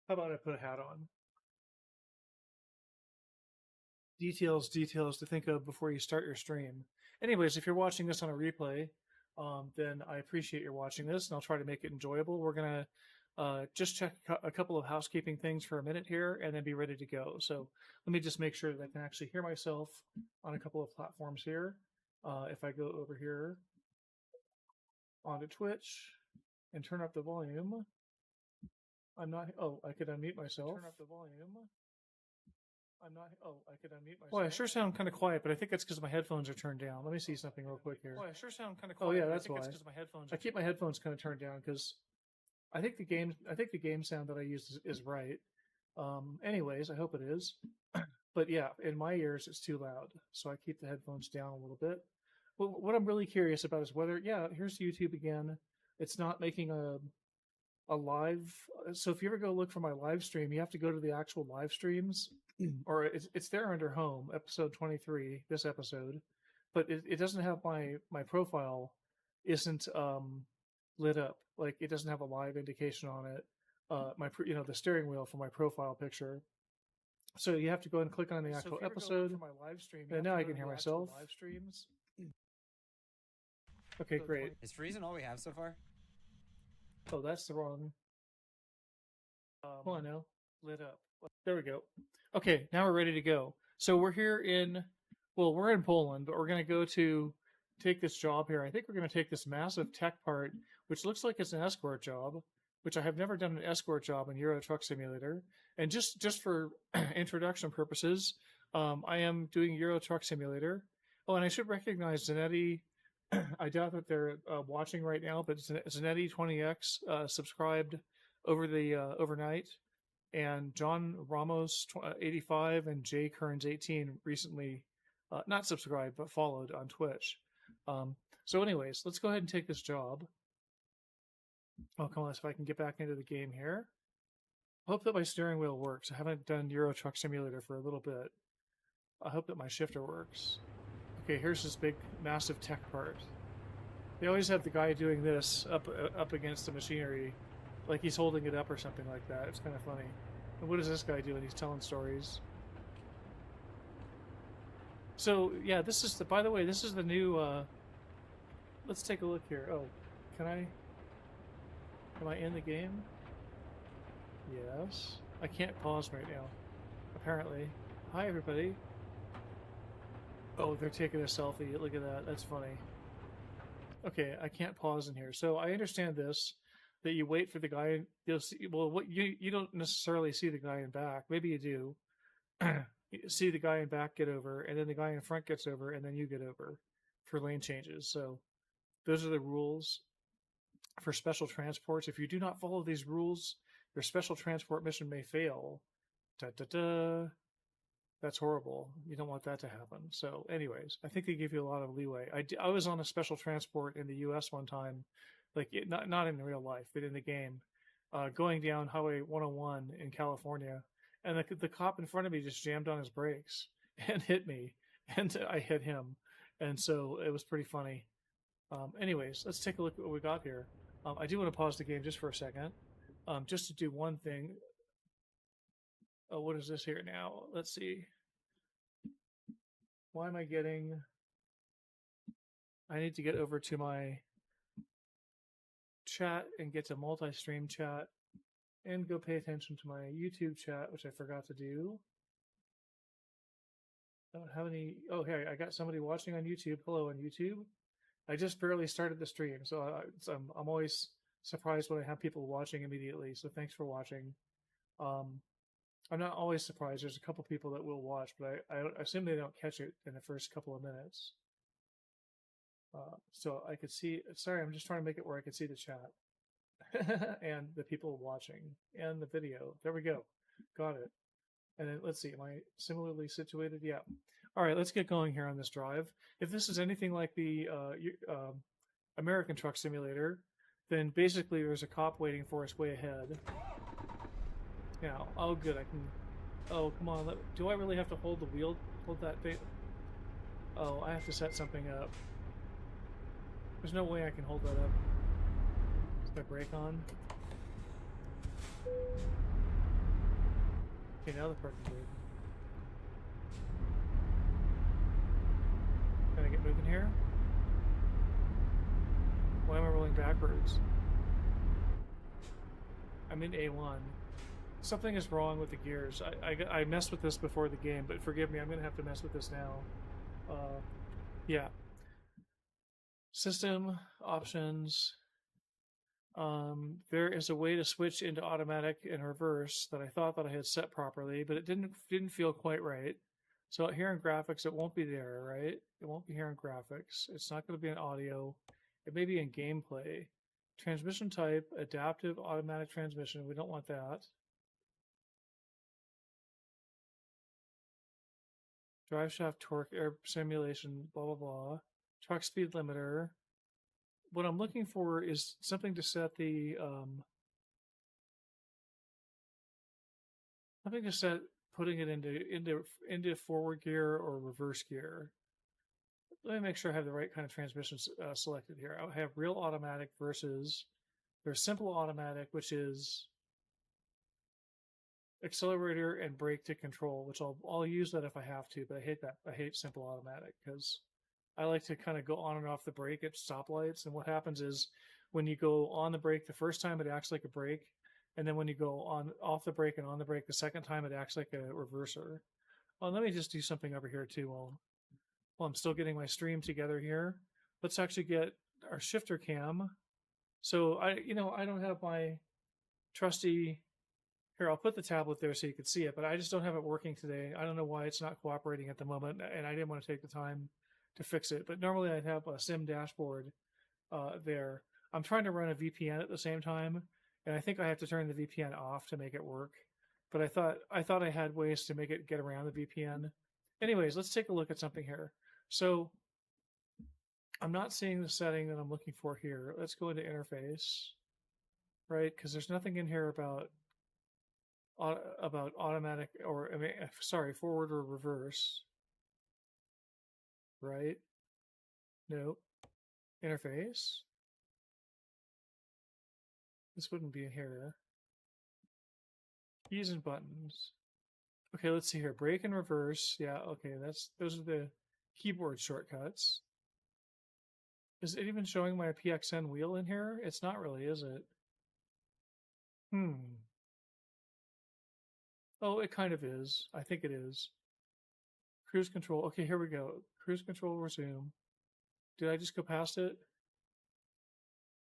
How about I put a hat on? Details to think of before you start your stream. Anyways, if you're watching this on a replay, then I appreciate your watching this, and I'll try to make it enjoyable. We're gonna just check a couple of housekeeping things for a minute here, and then be ready to go. So let me just make sure that I can actually hear myself on a couple of platforms here. If I go over here onto Twitch and turn up the volume, I'm not. Oh, I could unmute myself. Turn up the volume. I'm not. Oh, I could unmute myself. Well, I sure sound kind of quiet, but I think it's because my headphones are turned down. Let me see something real quick here. Well, I sure sound kind of quiet. Oh yeah, that's why. It's my headphones. I keep my headphones kind of turned down because I think the game sound that I use is right. Anyways, I hope it is. But yeah, in my ears it's too loud, so I keep the headphones down a little bit. Well, what I'm really curious about is whether here's YouTube again. It's not making a live. So if you ever go look for my live stream, you have to go to the actual live streams, or it's there under home, episode 23, this episode, but it doesn't have my profile isn't lit up. Like it doesn't have a live indication on it. The steering wheel for my profile picture. So you have to go and click on the actual episode. For my live stream, and now I can hear myself. Live streams. Okay, great. Is freezing all we have so far? Oh, that's the wrong. Hold on now. Lit up. There we go. Okay, now we're ready to go. So we're here we're in Poland, but we're going to go to take this job here. I think we're going to take this massive tech part, which looks like it's an escort job, which I have never done an escort job in Euro Truck Simulator. And just for introduction purposes, I am doing Euro Truck Simulator. Oh, and I should recognize Zanetti. I doubt that they're watching right now, but Zanetti 20X subscribed over the overnight, and John Ramos 85 and Jay Kearns 18 recently not subscribed but followed on Twitch. So anyways, let's go ahead and take this job. Oh, come on, if I can get back into the game here. I hope that my steering wheel works. I haven't done Euro Truck Simulator for a little bit. I hope that my shifter works. Okay, here's this big, massive tech part. They always have the guy doing this up against the machinery, like he's holding it up or something like that. It's kind of funny. And what is this guy doing? He's telling stories. So yeah, by the way, this is the new. Let's take a look here. Oh, am I in the game? Yes. I can't pause right now, apparently. Hi, everybody. Oh, they're taking a selfie. Look at that. That's funny. Okay, I can't pause in here. So I understand this, that you wait for the guy. You'll see. Well, what you don't necessarily see the guy in back. Maybe you do. You see the guy in back get over, and then the guy in front gets over, and then you get over for lane changes. So those are the rules for special transports. If you do not follow these rules, your special transport mission may fail. Da da da. That's horrible. You don't want that to happen. So anyways, I think they give you a lot of leeway. I was on a special transport in the U.S. one time, not in real life, but in the game, going down Highway 101 in California, and the cop in front of me just jammed on his brakes and hit me, and I hit him, and so it was pretty funny. Anyways, let's take a look at what we got here. I do want to pause the game just for a second, just to do one thing. Oh, what is this here now? Let's see. Why am I getting... I need to get over to my chat and get to multi-stream chat and go pay attention to my YouTube chat, which I forgot to do. I don't have any... Oh, hey, I got somebody watching on YouTube. Hello on YouTube. I just barely started the stream, so I'm always surprised when I have people watching immediately, so thanks for watching. I'm not always surprised. There's a couple people that will watch, but I assume they don't catch it in the first couple of minutes. So I could see... Sorry, I'm just trying to make it where I can see the chat. and the people watching and the video. There we go. Got it. And then let's see. Am I similarly situated? Yeah. All right, let's get going here on this drive. If this is anything like the American Truck Simulator, then basically there's a cop waiting for us way ahead. Now, oh good, I can... Oh, come on, do I really have to hold the wheel? Hold that thing? Oh, I have to set something up. There's no way I can hold that up. Is my brake on? Okay, now the parking's good. Can I get moving here? Why am I rolling backwards? I'm in A1. Something is wrong with the gears. I messed with this before the game, but forgive me, I'm going to have to mess with this now. Yeah. System options. There is a way to switch into automatic and reverse that I thought that I had set properly, but it didn't feel quite right. So here in graphics, it won't be there, right? It won't be here in graphics. It's not going to be in audio. It may be in gameplay. Transmission type, adaptive automatic transmission. We don't want that. Drive shaft torque, air simulation, blah, blah, blah. Truck speed limiter. What I'm looking for is something to set the something to set putting it into forward gear or reverse gear. Let me make sure I have the right kind of transmission selected here. I have real automatic versus there's simple automatic, which is accelerator and brake to control, which I'll use that if I have to, but I hate that. I hate simple automatic because I like to kind of go on and off the brake at stoplights. And what happens is when you go on the brake the first time, it acts like a brake. And then when you go on off the brake and on the brake the second time, it acts like a reverser. Well, let me just do something over here too while I'm still getting my stream together here. Let's actually get our shifter cam. So I don't have my trusty. Here, I'll put the tablet there so you can see it, but I just don't have it working today. I don't know why it's not cooperating at the moment, and I didn't want to take the time to fix it. But normally I'd have a sim dashboard there. I'm trying to run a VPN at the same time, and I think I have to turn the VPN off to make it work. But I thought I had ways to make it get around the VPN. Anyways, let's take a look at something here. So I'm not seeing the setting that I'm looking for here. Let's go into interface, right? Because there's nothing in here about automatic or forward or reverse, right? Nope. Interface. This wouldn't be in here. Keys and buttons. Okay, let's see here. Brake and reverse. Yeah, okay, those are the keyboard shortcuts. Is it even showing my PXN wheel in here? It's not really, is it? Oh, it kind of is. I think it is. Cruise control. Okay, here we go. Cruise control resume. Did I just go past it?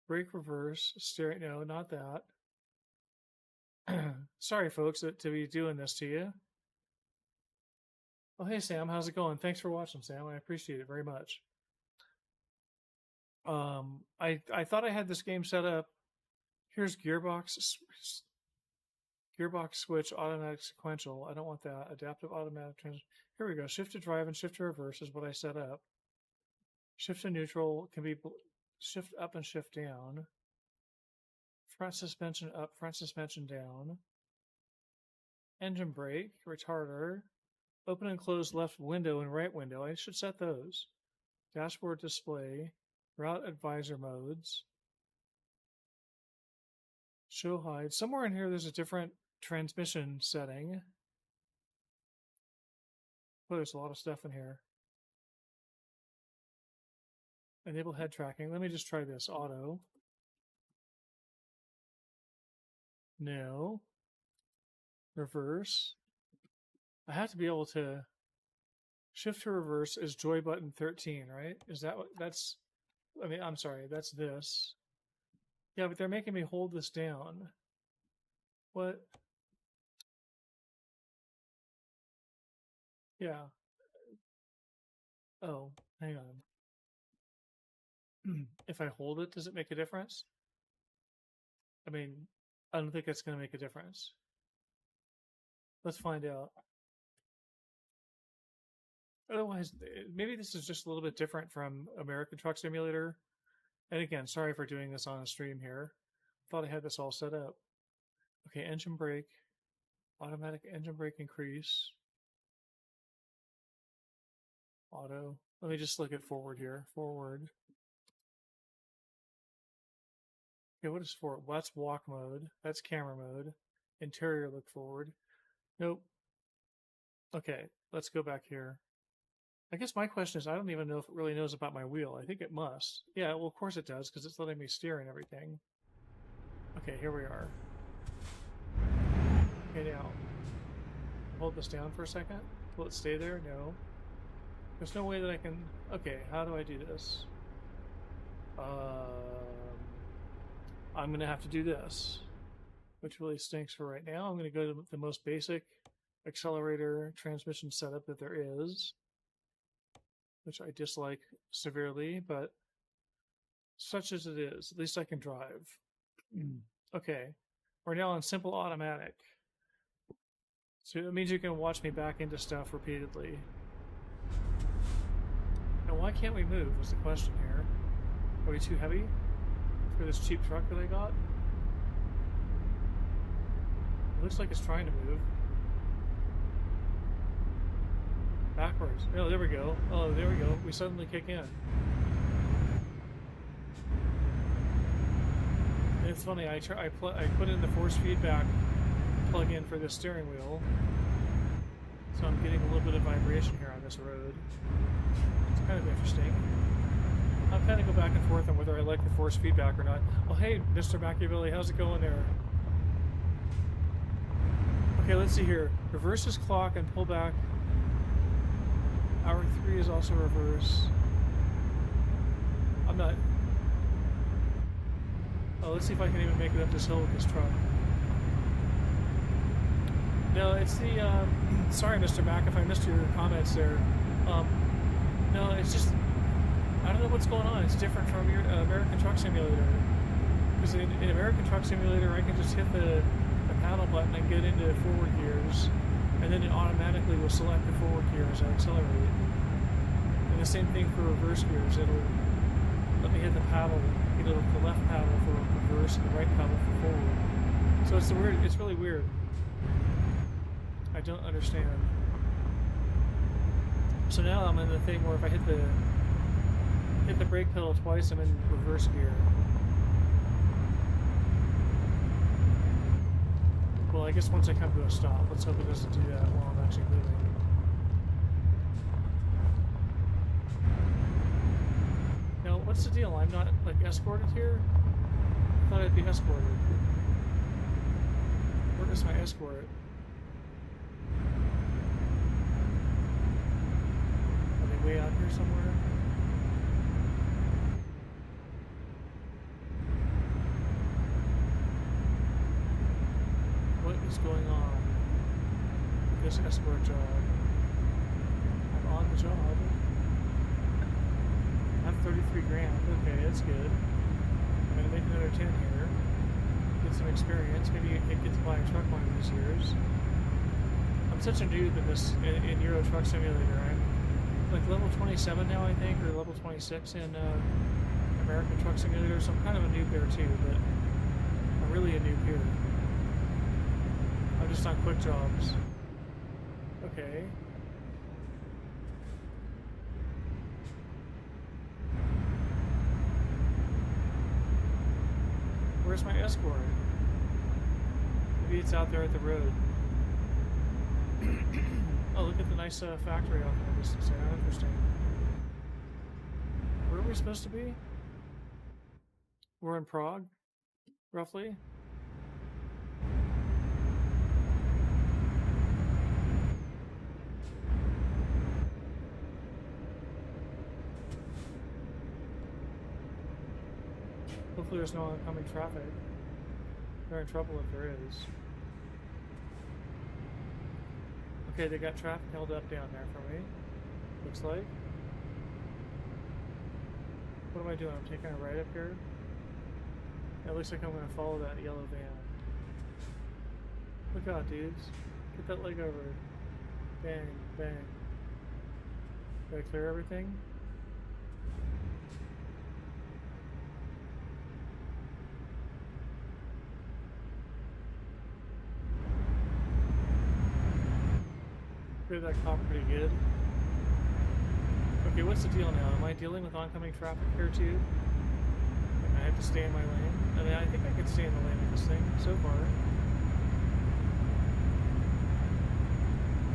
Brake reverse. Steering. No, not that. Sorry, folks, to be doing this to you. Oh, hey, Sam. How's it going? Thanks for watching, Sam. I appreciate it very much. I thought I had this game set up. Here's gearbox switch, automatic sequential. I don't want that. Adaptive automatic transmission. Here we go. Shift to drive and shift to reverse is what I set up. Shift to neutral can be shift up and shift down. Front suspension up, front suspension down. Engine brake, retarder. Open and close left window and right window. I should set those. Dashboard display. Route advisor modes. Show hide. Somewhere in here there's a different transmission setting. Oh, there's a lot of stuff in here. Enable head tracking. Let me just try this. Auto. No. Reverse. I have to be able to shift to reverse is joy button 13, right? Is that what that's? I mean, I'm sorry, that's this. Yeah, but they're making me hold this down. What? Yeah. Oh, hang on. If I hold it, does it make a difference? I mean, I don't think it's going to make a difference. Let's find out. Otherwise, maybe this is just a little bit different from American Truck Simulator. And again, sorry for doing this on a stream here. Thought I had this all set up. Okay, engine brake. Automatic engine brake increase. Auto. Let me just look at forward here. Forward. Okay, what is forward? Well, that's walk mode. That's camera mode. Interior look forward. Nope. Okay, let's go back here. I guess my question is, I don't even know if it really knows about my wheel. I think it must. Yeah, well, of course it does, because it's letting me steer and everything. Okay, here we are. Okay, now, hold this down for a second. Will it stay there? No. There's no way that I can... Okay, how do I do this? I'm going to have to do this, which really stinks for right now. I'm going to go to the most basic accelerator transmission setup that there is, which I dislike severely, but such as it is, at least I can drive. Okay, we're now on simple automatic. So it means you can watch me back into stuff repeatedly. Now, why can't we move is the question here. Are we too heavy for this cheap truck that I got? It looks like it's trying to move. Backwards. Oh, there we go. Oh, there we go. We suddenly kick in. And it's funny, I put in the force feedback plug-in for the steering wheel. So I'm getting a little bit of vibration here on this road. It's kind of interesting. I'll kind of go back and forth on whether I like the force feedback or not. Oh, hey, Mr. Machiavelli, how's it going there? Okay, let's see here. Reverse this clock and pull back. Hour 3 is also reverse. I'm not... Oh, let's see if I can even make it up this hill with this truck. No, it's the... sorry, Mr. Mac, if I missed your comments there. No, it's just... I don't know what's going on. It's different from your American Truck Simulator. Because in American Truck Simulator, I can just hit the paddle button and get into forward gears, and then it automatically will select the forward gear as I accelerate. And the same thing for reverse gears. It'll let me hit the paddle, the left paddle for reverse and the right paddle for forward. So it's weird. It's really weird. I don't understand. So now I'm in the thing where if I hit the brake pedal twice, I'm in reverse gear. Well, I guess once I come to a stop, let's hope it doesn't do that while I'm actually moving. Now, what's the deal? I'm not, like, escorted here? I thought I'd be escorted. Where is my escort? Are they way out here somewhere? What is going on with this escort job? I'm on the job. I have 33 grand. Okay, that's good. I'm gonna make another 10 here. Get some experience. Maybe I get to buy a truck one of these years. I'm such a noob in Euro Truck Simulator. I'm like level 27 now, I think, or level 26 in American Truck Simulator. So I'm kind of a noob there too, but I'm really a noob here. I'm just on quick jobs. Okay. Where's my escort? Maybe it's out there at the road. Oh, look at the nice factory out there. This is interesting. Where are we supposed to be? We're in Prague, roughly. Hopefully there's no oncoming traffic. They're in trouble if there is. Okay, they got traffic held up down there for me. Looks like. What am I doing? I'm taking a right up here. It looks like I'm going to follow that yellow van. Look out, dudes. Get that leg over. Bang, bang. Did I clear everything? Clear that cop pretty good. Okay, what's the deal now? Am I dealing with oncoming traffic here too? I have to stay in my lane? I mean, I think I can stay in the lane of this thing so far.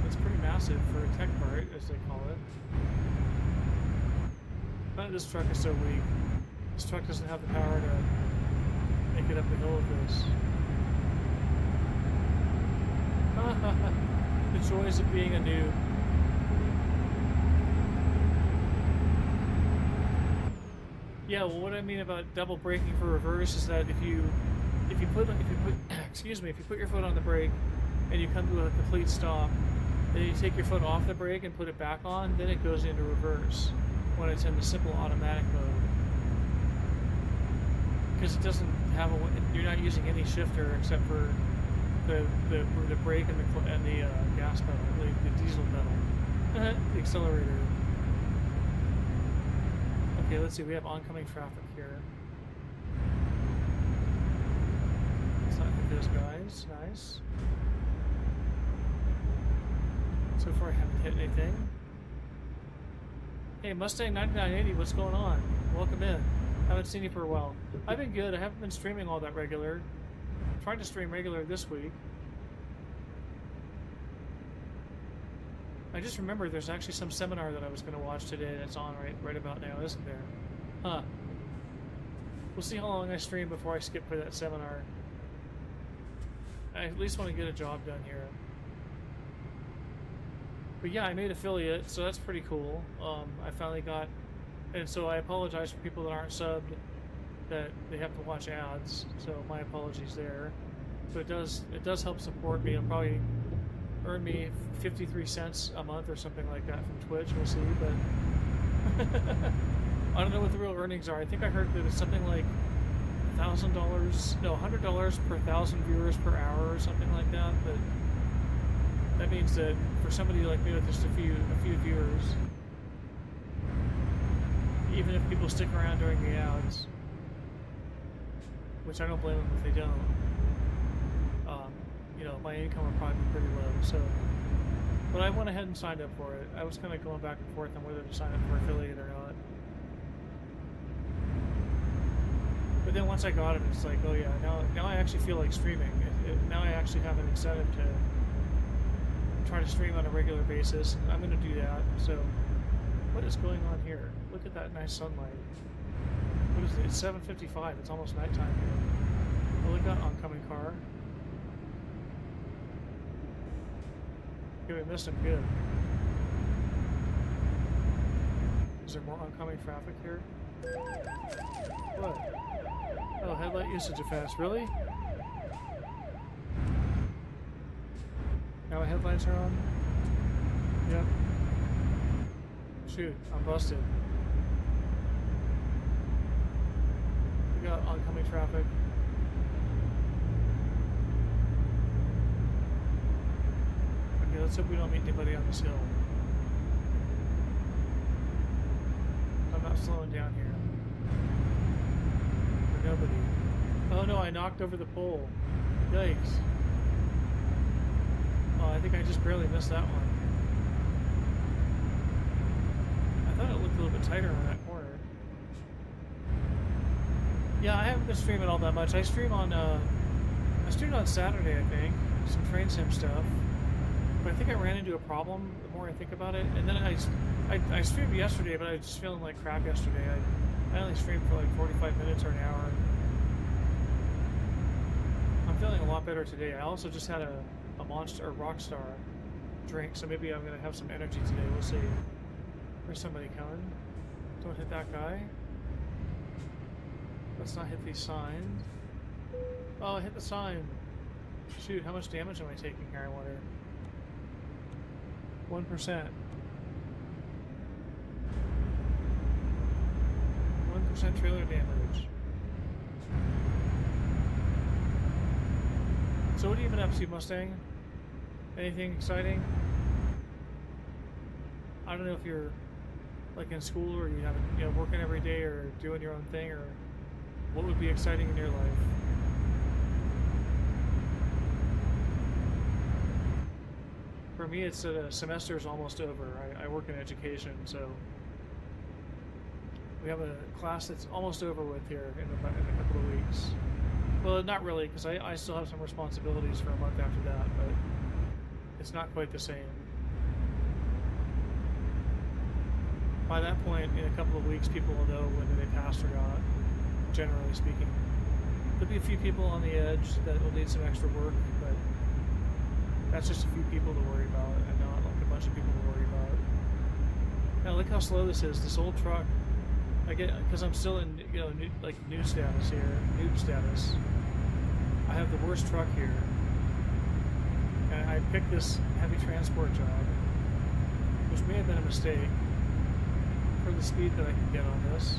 It's pretty massive. expensive for a tech part, as they call it. But this truck is so weak. This truck doesn't have the power to make it up the hill with this. The joys of being a noob. Yeah, well, what I mean about double braking for reverse is that if you put excuse me, if you put your foot on the brake and you come to a complete stop, then you take your foot off the brake and put it back on, then it goes into reverse when it's in the simple automatic mode. Because it doesn't have you're not using any shifter except for the brake and the gas pedal, the diesel pedal, the accelerator. Okay, let's see. We have oncoming traffic here. Let's not hit those guys. Nice. So far, I haven't hit anything. Hey, Mustang 9980, what's going on? Welcome in. Haven't seen you for a while. I've been good. I haven't been streaming all that regular. I'm trying to stream regular this week. I just remembered there's actually some seminar that I was going to watch today that's on right about now, isn't there? Huh. We'll see how long I stream before I skip for that seminar. I at least want to get a job done here. But yeah, I made affiliate, so that's pretty cool. I finally got... And so I apologize for people that aren't subbed, that they have to watch ads, so my apologies there. But it does help support me. It'll probably earn me 53 cents a month or something like that from Twitch, we'll see, but I don't know what the real earnings are. I think I heard that it's something like $1,000, no, $100 per 1,000 viewers per hour or something like that, but that means that for somebody like me with just a few viewers, even if people stick around during the ads, which I don't blame them if they don't, you know, my income would probably be pretty low, so. But I went ahead and signed up for it. I was kind of going back and forth on whether to sign up for affiliate or not. But then once I got it, it's like, oh yeah, now I actually feel like streaming. Now I actually have an incentive to try to stream on a regular basis. I'm going to do that, so. What is going on here? Look at that nice sunlight. What is it? It's 7:55. It's almost nighttime here. Oh, look at that oncoming car. Okay, we missed him. Good. Is there more oncoming traffic here? What? Oh, headlight usage fast. Really? Now my headlights are on? Yep. Shoot, I'm busted. We got oncoming traffic. Okay, let's hope we don't meet anybody on this hill. I'm not slowing down here. For nobody. Oh no, I knocked over the pole. Yikes. Oh, I think I just barely missed that one. I thought it looked a little bit tighter on that corner. Yeah, I haven't been streaming all that much. I streamed on Saturday, I think, some train sim stuff. But I think I ran into a problem the more I think about it. And then I streamed yesterday, but I was just feeling like crap yesterday. I only streamed for like 45 minutes or an hour. I'm feeling a lot better today. I also just had a Monster or Rockstar drink, so maybe I'm gonna have some energy today. We'll see. There's somebody coming. Don't hit that guy. Let's not hit these signs. Oh, I hit the sign. Shoot, how much damage am I taking here, I wonder? 1%. 1% trailer damage. So what have you been up to, Mustang? Anything exciting? I don't know if you're like in school or you haven't, you know, working every day or doing your own thing, or what would be exciting in your life? For me, it's that a semester is almost over. I work in education, so we have a class that's almost over with here in a couple of weeks. Well, not really, because I still have some responsibilities for a month after that, but it's not quite the same. By that point, in a couple of weeks, people will know whether they passed or not, generally speaking. There'll be a few people on the edge that will need some extra work, but that's just a few people to worry about and not like a bunch of people to worry about. Now look how slow this is. This old truck, I get, because I'm still in new status here, noob status. I have the worst truck here, and I picked this heavy transport job, which may have been a mistake for the speed that I can get on this.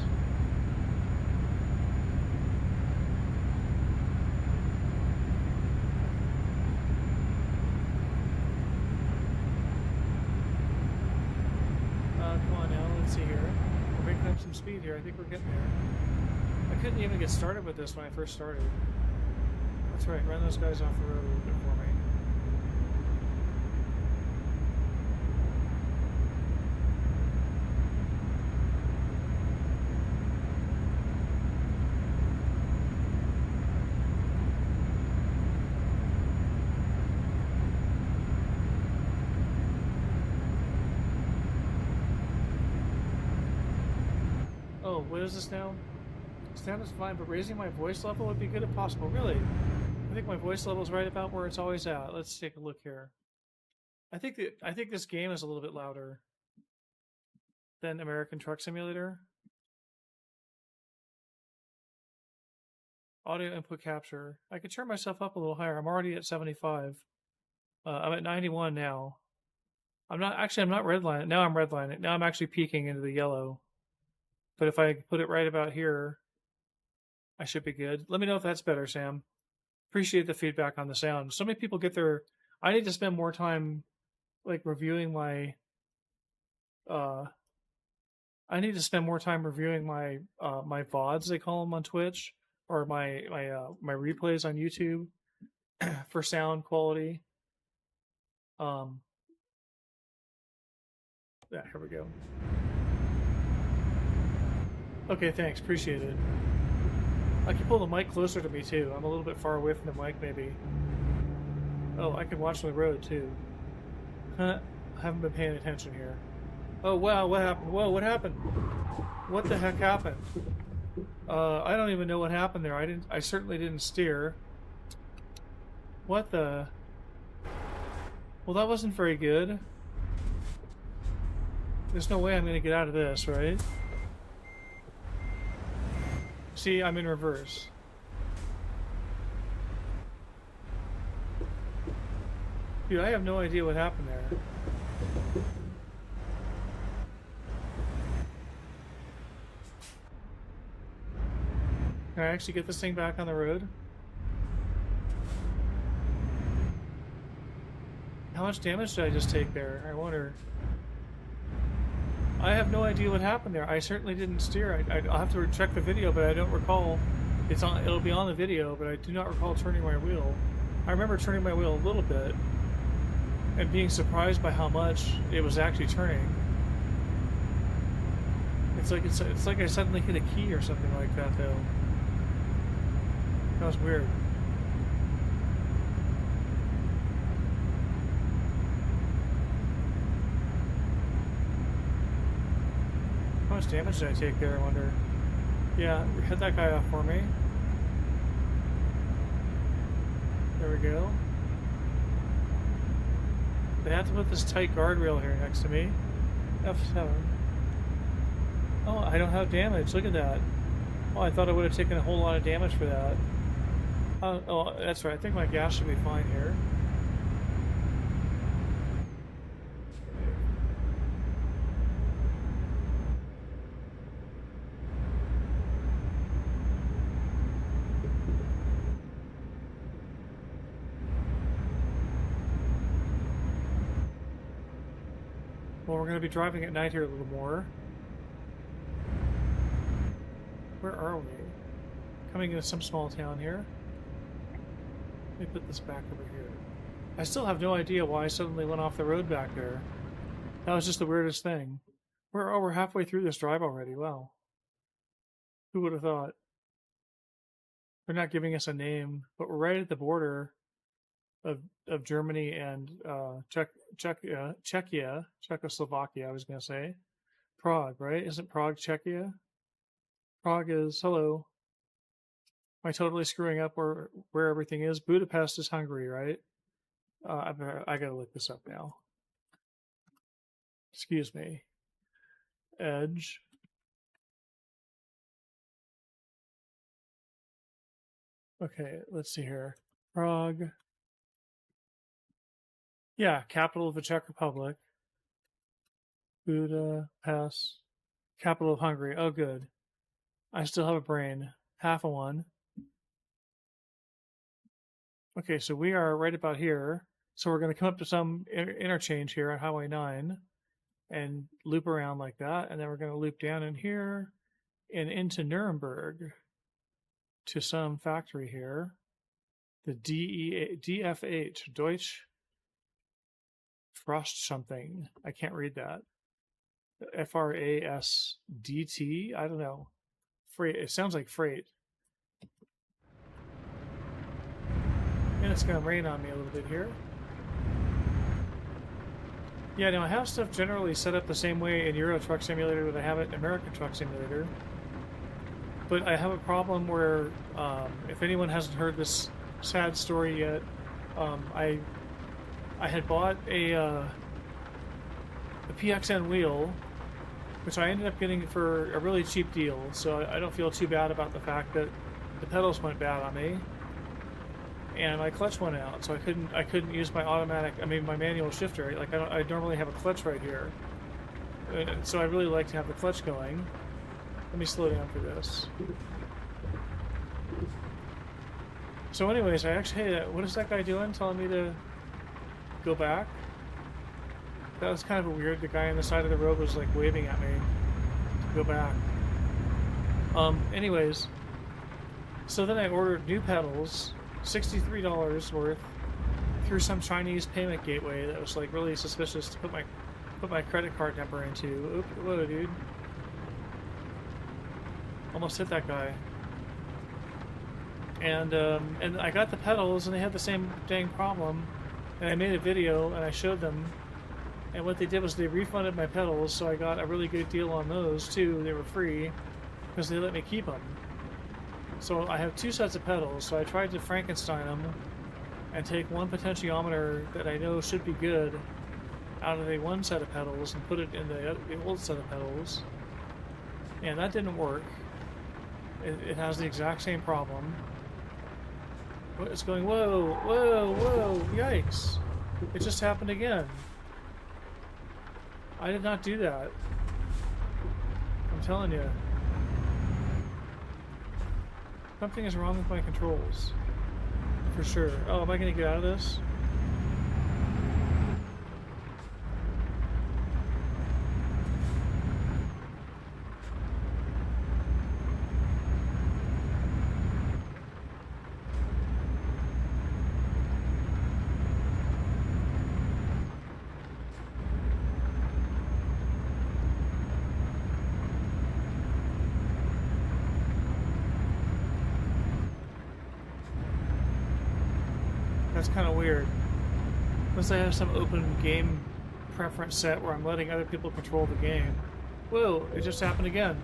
Come on now, let's see here. We're making up some speed here. I think we're getting there. I couldn't even get started with this when I first started. That's right, run those guys off the road a little bit for me. Oh, what is this now? Sound is fine, but raising my voice level would be good if possible. Really? I think my voice level is right about where it's always at. Let's take a look here. I think this game is a little bit louder than American Truck Simulator. Audio input capture. I could turn myself up a little higher. I'm already at 75. I'm at 91 now. I'm not redlining. Now I'm redlining. Now I'm actually peeking into the yellow. But if I put it right about here, I should be good. Let me know if that's better, Sam. Appreciate the feedback on the sound. So many people get their... I need to spend more time like reviewing my... I need to spend more time reviewing my my VODs, they call them on Twitch, or my replays on YouTube for sound quality. Yeah, here we go. Okay, thanks. Appreciate it. I can pull the mic closer to me too. I'm a little bit far away from the mic, maybe. Oh, I can watch the road too. Huh? I haven't been paying attention here. Oh wow, what happened? Whoa, what happened? What the heck happened? I don't even know what happened there. I certainly didn't steer. What the? Well, that wasn't very good. There's no way I'm gonna get out of this, right? See, I'm in reverse. Dude, I have no idea what happened there. Can I actually get this thing back on the road? How much damage did I just take there? I wonder. I have no idea what happened there. I certainly didn't steer. I'll have to check the video, but I don't recall. It'll be on the video, but I do not recall turning my wheel. I remember turning my wheel a little bit and being surprised by how much it was actually turning. It's like I suddenly hit a key or something like that, though. That was weird. How much damage did I take there, I wonder? Yeah, hit that guy off for me. There we go. They have to put this tight guardrail here next to me. F7. Oh, I don't have damage. Look at that. Oh, I thought I would have taken a whole lot of damage for that. Oh, that's right. I think my gas should be fine here. Well, we're going to be driving at night here a little more. Where are we? Coming into some small town here. Let me put this back over here. I still have no idea why I suddenly went off the road back there. That was just the weirdest thing. We're halfway through this drive already. Wow. Who would have thought? They're not giving us a name, but we're right at the border of Germany and Czechoslovakia, I was going to say. Prague, right? Isn't Prague Czechia? Prague is, hello. Am I totally screwing up where everything is? Budapest is Hungary, right? I gotta look this up now. Excuse me. Edge. Okay, let's see here. Prague. Yeah, capital of the Czech Republic. Budapest. Capital of Hungary. Oh, good. I still have a brain. Half a one. Okay, so we are right about here. So we're going to come up to some interchange here on Highway 9 and loop around like that. And then we're going to loop down in here and into Nuremberg to some factory here. The DFH, Deutsche Frost something. I can't read that. FRASDT? I don't know. Freight. It sounds like freight. And it's going to rain on me a little bit here. Yeah, now I have stuff generally set up the same way in Euro Truck Simulator that I have it in American Truck Simulator. But I have a problem where, if anyone hasn't heard this sad story yet, I had bought a PXN wheel, which I ended up getting for a really cheap deal, so I don't feel too bad about the fact that the pedals went bad on me. And my clutch went out, so I couldn't use my my manual shifter. Like I normally have a clutch right here, so I really like to have the clutch going. Let me slow down for this. So, anyways, I actually, hey, what is that guy doing? Telling me to go back? That was kind of weird. The guy on the side of the road was like waving at me to go back. Anyways, so then I ordered new pedals. $63 worth through some Chinese payment gateway that was like really suspicious to put my credit card number into. Oop, whoa, dude. Almost hit that guy. And I got the pedals and they had the same dang problem. And I made a video and I showed them. And what they did was they refunded my pedals, so I got a really good deal on those too. They were free because they let me keep them. So I have two sets of pedals, so I tried to Frankenstein them and take one potentiometer that I know should be good out of the one set of pedals and put it in the old set of pedals. And that didn't work. It has the exact same problem. It's going, whoa, whoa, whoa, yikes. It just happened again. I did not do that. I'm telling you. Something is wrong with my controls. For sure. Oh, am I going to get out of this? That's kind of weird. Unless I have some open game preference set where I'm letting other people control the game. Whoa, it just happened again.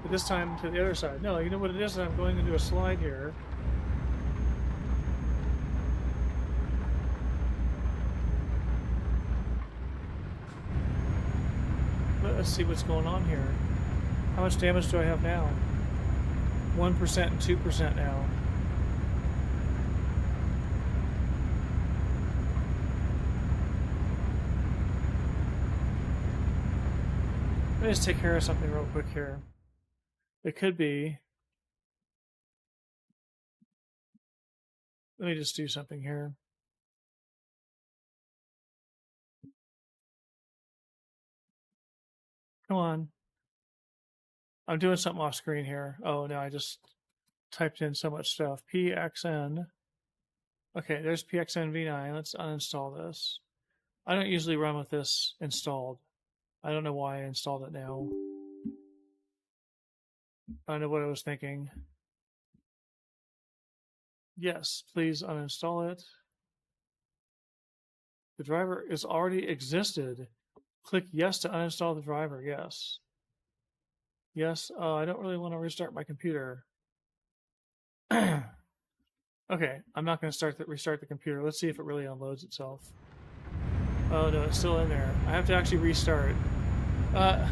But this time to the other side. No, you know what it is? I'm going into a slide here. Let's see what's going on here. How much damage do I have now? 1% and 2% now. Let me just take care of something real quick here. It could be... Let me just do something here. Come on. I'm doing something off screen here. Oh, no, I just typed in so much stuff. PXN. Okay, there's PXN V9. Let's uninstall this. I don't usually run with this installed. I don't know why I installed it now. I don't know what I was thinking. Yes, please uninstall it. The driver is already existed. Click yes to uninstall the driver. Yes. Yes. I don't really want to restart my computer. Okay, I'm not going to restart the computer. Let's see if it really unloads itself. Oh no, it's still in there. I have to actually restart. Huh.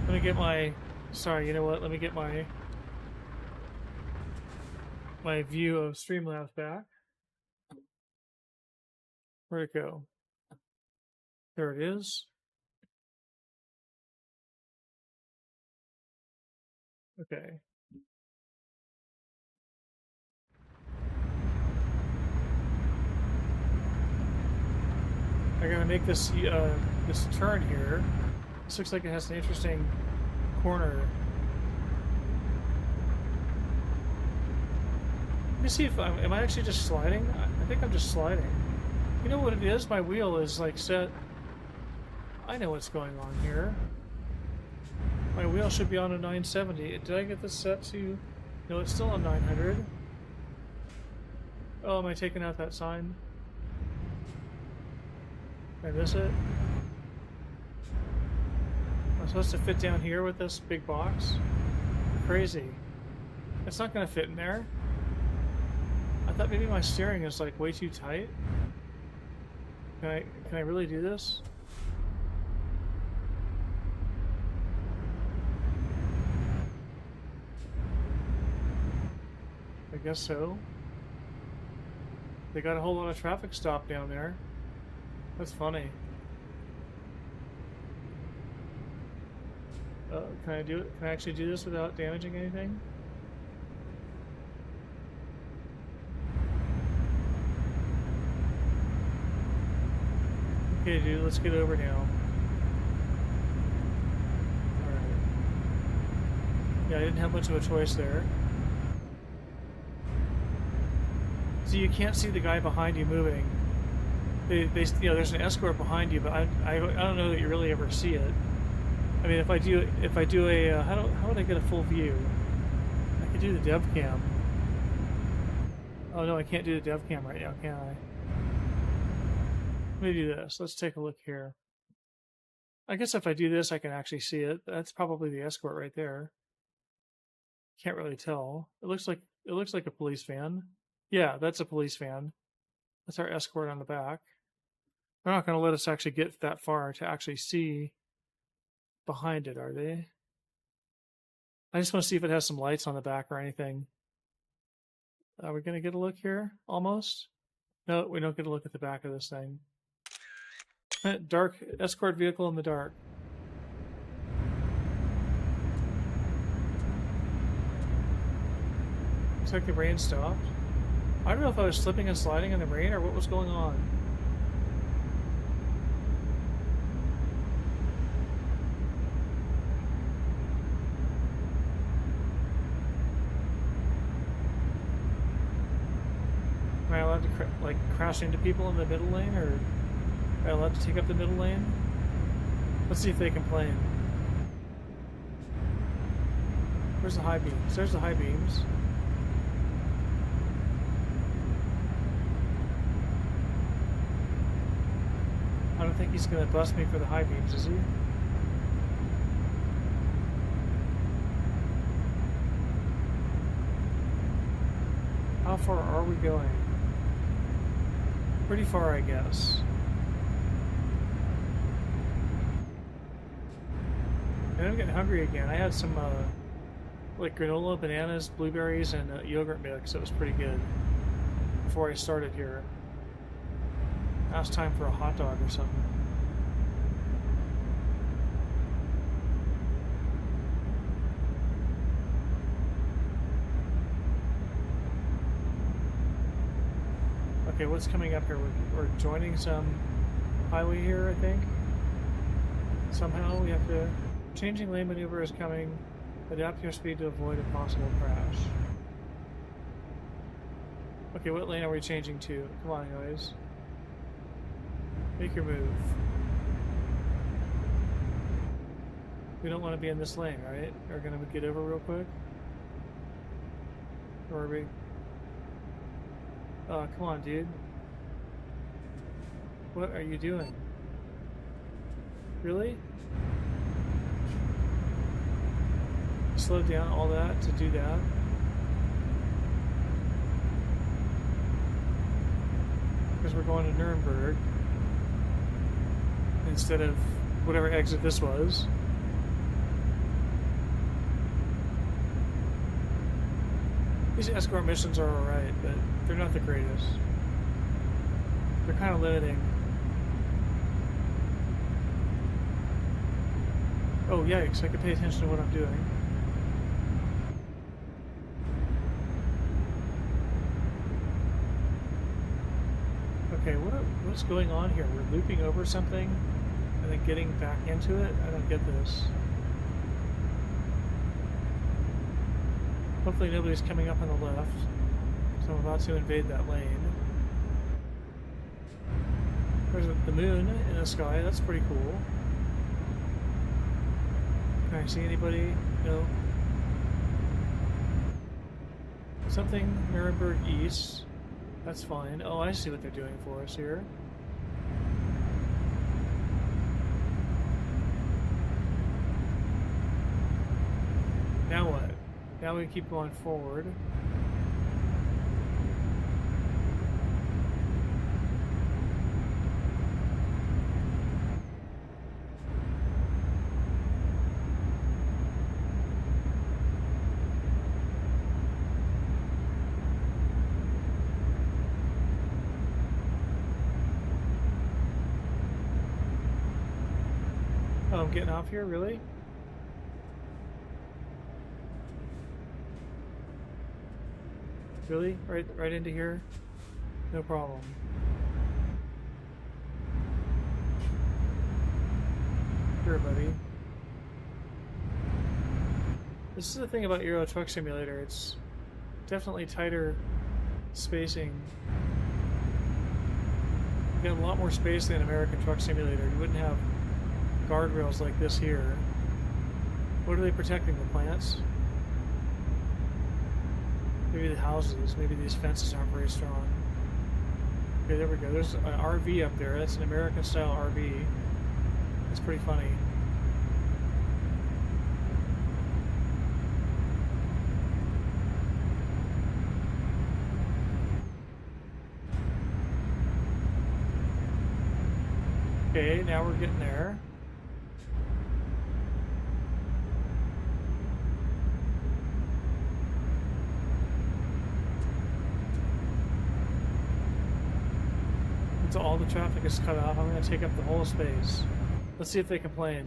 Let me get my... Sorry, you know what? Let me get my view of Streamlabs back. Where'd it go? There it is. Okay. I'm gonna make this this turn here. This looks like it has an interesting corner. Let me see if am I actually just sliding? I think I'm just sliding. You know what it is? My wheel is like set. I know what's going on here. My wheel should be on a 970. Did I get this set to... No, it's still on 900. Oh, am I taking out that sign? Did I miss it? I'm supposed to fit down here with this big box? Crazy. It's not going to fit in there. I thought maybe my steering is like way too tight. Can I really do this? I guess so. They got a whole lot of traffic stopped down there. That's funny. Can I do it? Can I actually do this without damaging anything? Okay, dude, let's get over now. Alright. Yeah, I didn't have much of a choice there. So you can't see the guy behind you moving. They you know, there's an escort behind you, but I don't know that you really ever see it. I mean, if I do a how would I get a full view? I could do the dev cam. Oh no, I can't do the dev cam right now, can I? Let me do this. Let's take a look here. I guess if I do this, I can actually see it. That's probably the escort right there. Can't really tell. It looks like a police van. Yeah, that's a police van. That's our escort on the back. They're not going to let us actually get that far to actually see behind it, are they? I just want to see if it has some lights on the back or anything. Are we going to get a look here? Almost? No, we don't get a look at the back of this thing. Dark escort vehicle in the dark. Looks like the rain stopped. I don't know if I was slipping and sliding in the rain or what was going on. Am I allowed to crash into people in the middle lane, or am I allowed to take up the middle lane? Let's see if they complain. Where's the high beams? There's the high beams. I don't think he's going to bust me for the high beams, is he? How far are we going? Pretty far, I guess. And I'm getting hungry again. I had some like granola, bananas, blueberries, and yogurt mix. It was pretty good before I started here. Now it's time for a hot dog or something. Okay, what's coming up here? We're joining some highway here, I think. Somehow we have to... Changing lane maneuver is coming. Adapt your speed to avoid a possible crash. Okay, what lane are we changing to? Come on, guys. Make your move. We don't want to be in this lane, right? We're gonna get over real quick. Or are we... Oh, come on, dude. What are you doing? Really? Slow down all that to do that? Because we're going to Nuremberg instead of whatever exit this was. These escort missions are alright, but they're not the greatest. They're kind of limiting. Oh, yikes, I can pay attention to what I'm doing. Okay, what's going on here? We're looping over something and then getting back into it? I don't get this. Hopefully nobody's coming up on the left, so I'm about to invade that lane. There's the moon in the sky, that's pretty cool. Can I see anybody? No. Something Nuremberg East. That's fine. Oh, I see what they're doing for us here. Now what? Now we keep going forward. Oh, I'm getting off here? Really? Really? Right into here? No problem. Sure, buddy. This is the thing about Euro Truck Simulator. It's definitely tighter spacing. You got a lot more space than American Truck Simulator. You wouldn't have guardrails like this here. What are they protecting? The plants? Maybe the houses. Maybe these fences aren't very strong. Okay, there we go. There's an RV up there. That's an American-style RV. That's pretty funny. Okay, now we're getting there. Until all the traffic is cut off, I'm going to take up the whole space. Let's see if they complain.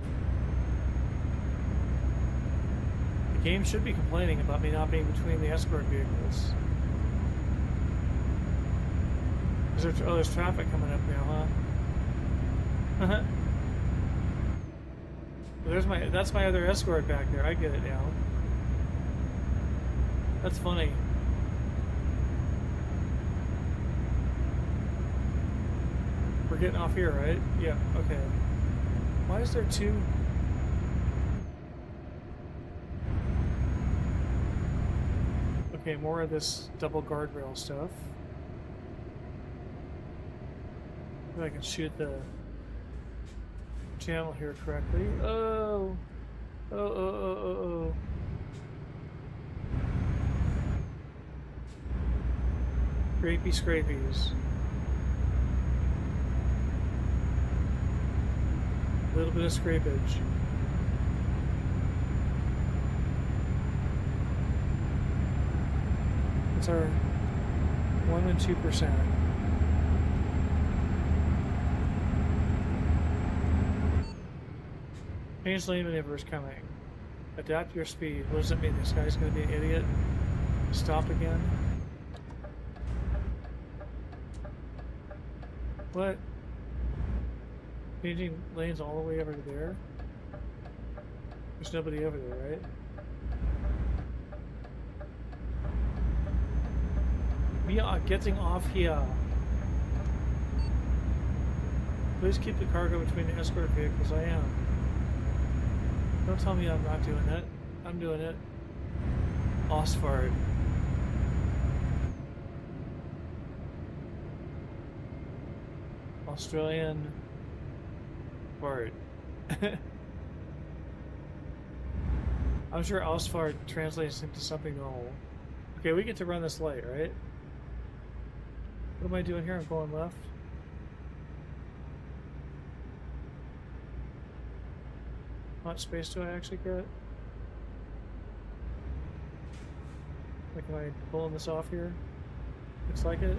The game should be complaining about me not being between the escort vehicles. Oh, there's traffic coming up now, huh? That's my other escort back there. I get it now. That's funny. We're getting off here, right? Yeah, okay. Why is there two? Okay, more of this double guardrail stuff. If I can shoot the channel here correctly. Oh! Oh. Scrapey scrapies. A little bit of scrapage. It's our 1 and 2%. Change lane maneuver is coming. Adapt your speed. What does it mean? This guy's going to be an idiot? Stop again? What? Changing lanes all the way over to there? There's nobody over there, right? We are getting off here. Please keep the cargo between the escort vehicles. I am. Don't tell me I'm not doing it. I'm doing it. Ausfart. Australian fart. I'm sure Ausfart translates into something normal. Okay, we get to run this light, right? What am I doing here? I'm going left. How much space do I actually get? Like, am I pulling this off here? Looks like it.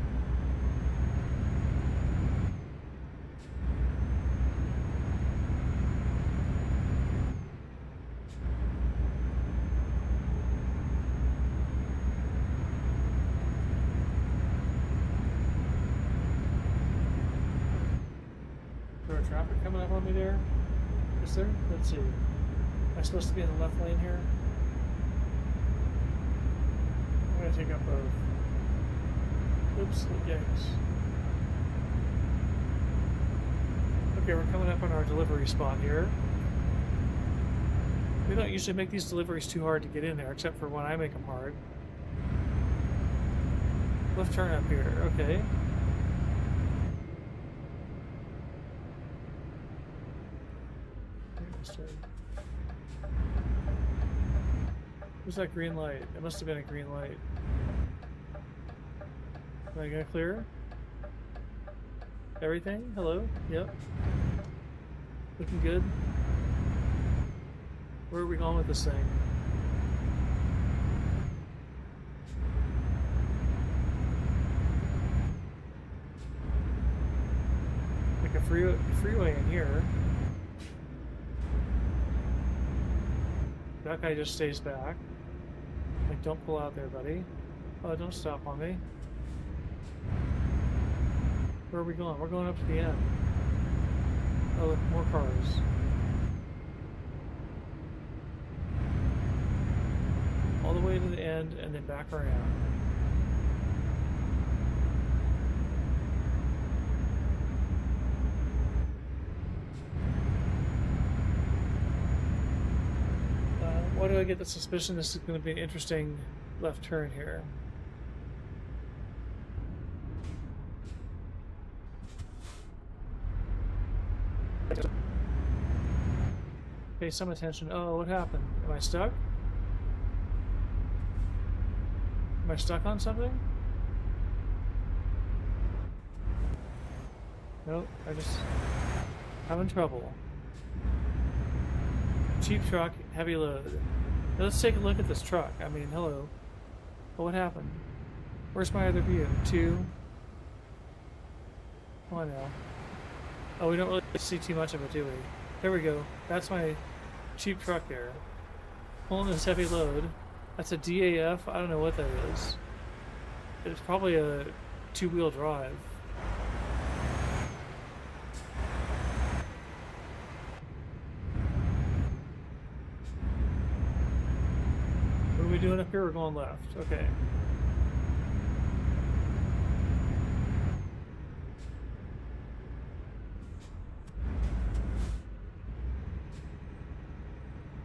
Is there traffic coming up on me there? Is there? Let's see. Am I supposed to be in the left lane here? I'm gonna take up both. Oops, yikes. Okay, we're coming up on our delivery spot here. We don't usually make these deliveries too hard to get in there, except for when I make them hard. Left turn up here, okay. Where's that green light? It must have been a green light. Am I gonna clear? Everything? Hello? Yep. Looking good. Where are we going with this thing? Like a freeway in here. That guy just stays back. Like, don't pull out there, buddy. Oh, don't stop on me. Where are we going? We're going up to the end. Oh, look, more cars. All the way to the end and then back around. Why do I get the suspicion this is going to be an interesting left turn here? Pay some attention. Oh, what happened? Am I stuck? Am I stuck on something? Nope, I just having trouble. Cheap truck, heavy load. Now let's take a look at this truck. I mean, hello. But what happened? Where's my other view? 2. Oh, I know. Oh, we don't really see too much of it, do we? There we go. That's my cheap truck there. Pulling this heavy load. That's a DAF. I don't know what that is. It's probably a 2-wheel drive. What are we doing up here? We're going left. Okay.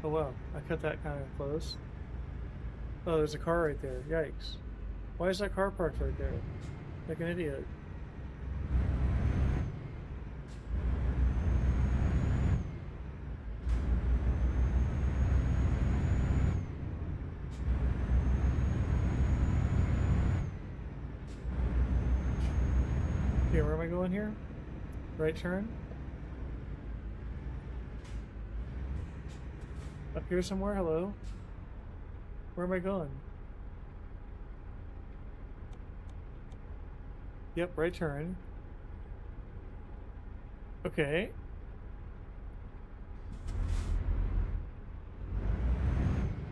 Oh wow, I cut that kind of close. Oh, there's a car right there. Yikes. Why is that car parked right there? Like an idiot. Okay, where am I going here? Right turn? Up here somewhere? Hello? Where am I going? Yep, right turn. Okay.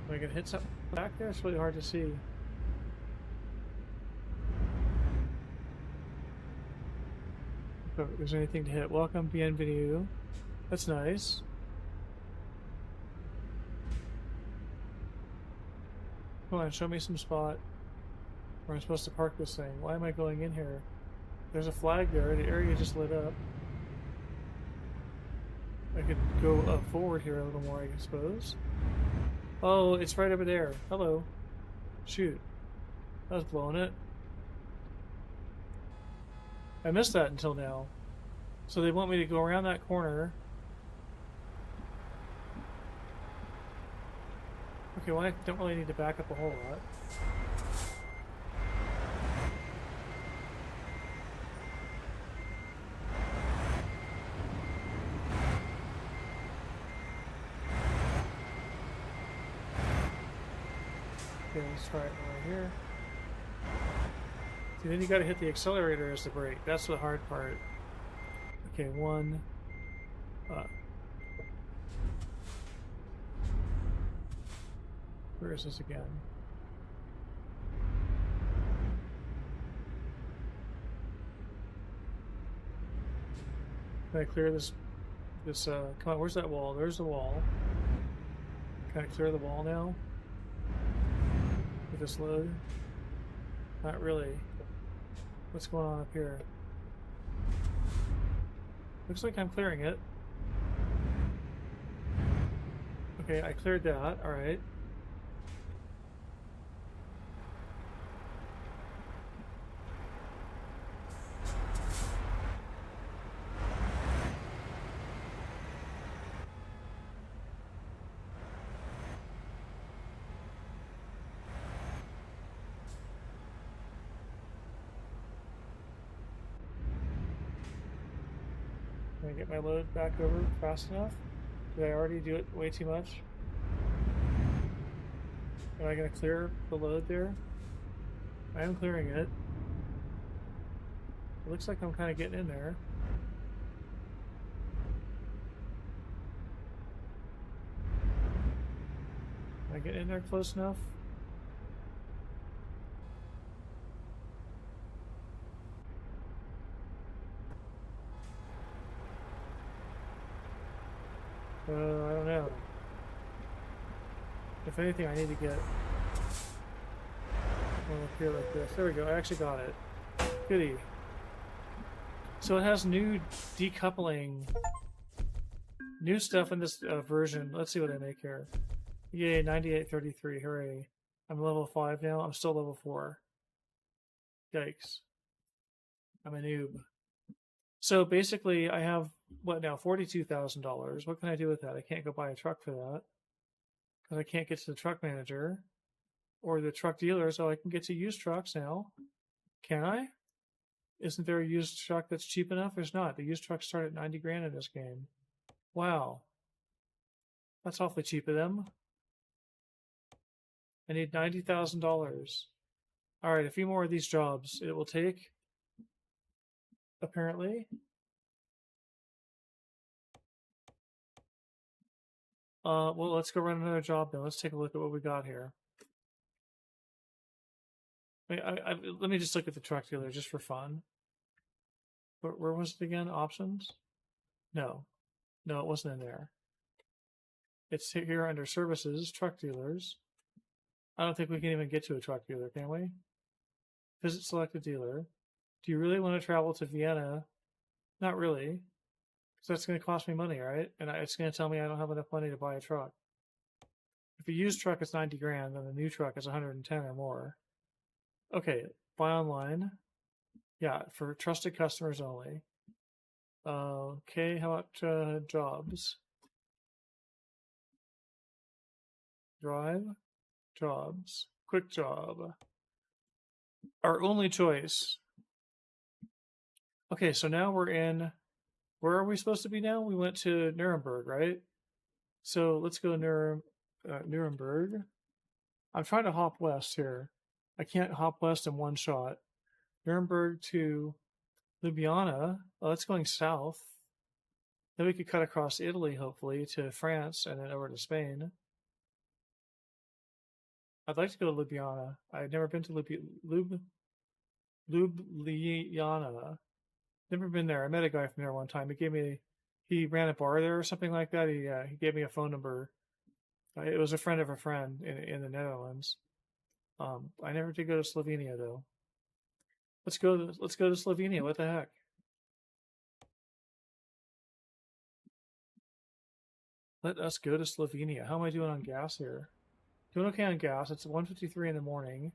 Am I gonna hit something back there? It's really hard to see. If there's anything to hit. Welcome, bienvenue. That's nice. Come on, show me some spot where I'm supposed to park this thing. Why am I going in here? There's a flag there. The area just lit up. I could go forward here a little more, I suppose. Oh, it's right over there. Hello. Shoot. I was blowing it. I missed that until now. So they want me to go around that corner. Okay, well I don't really need to back up a whole lot. Okay, let's try it right here. See, then you gotta hit the accelerator as the brake. That's the hard part. Okay, one. Where is this again? Can I clear this? Come on, where's that wall? There's the wall. Can I clear the wall now? With this load? Not really. What's going on up here? Looks like I'm clearing it. Okay, I cleared that. Alright. Can I get my load back over fast enough? Did I already do it way too much? Am I going to clear the load there? I am clearing it. It looks like I'm kind of getting in there. Can I get in there close enough? I don't know. If anything, I need to get one up here like this. There we go. I actually got it. Goody. So it has new decoupling, new stuff in this version. Let's see what I make here. Yay, 9833. Hooray. I'm level 5 now. I'm still level 4. Yikes. I'm a noob. So basically, I have, what now, $42,000. What can I do with that? I can't go buy a truck for that. Because I can't get to the truck manager or the truck dealer, so I can get to used trucks now. Can I? Isn't there a used truck that's cheap enough? There's not. The used trucks start at 90 grand in this game. Wow. That's awfully cheap of them. I need $90,000. Alright, a few more of these jobs it will take. Apparently. Well, let's go run another job then. Let's take a look at what we got here. Let me just look at the truck dealer just for fun. Where was it again? Options? No. No, it wasn't in there. It's here under services, truck dealers. I don't think we can even get to a truck dealer, can we? Visit selected dealer. Do you really want to travel to Vienna? Not really. Because that's going to cost me money, right? And it's going to tell me I don't have enough money to buy a truck. If a used truck is 90 grand, then a new truck is 110 or more. Okay, buy online. Yeah, for trusted customers only. Okay, how about jobs? Drive, jobs, quick job. Our only choice. Okay, so now we're in, where are we supposed to be now? We went to Nuremberg, right? So let's go Nuremberg. I'm trying to hop west here. I can't hop west in one shot. Nuremberg to Ljubljana. Oh, that's going south. Then we could cut across Italy, hopefully, to France and then over to Spain. I'd like to go to Ljubljana. I've never been to Ljubljana. Never been there. I met a guy from there one time. He ran a bar there or something like that. He gave me a phone number. It was a friend of a friend in the Netherlands. I never did go to Slovenia though. Let's go to Slovenia. What the heck? Let us go to Slovenia. How am I doing on gas here? Doing okay on gas. It's 1:53 in the morning.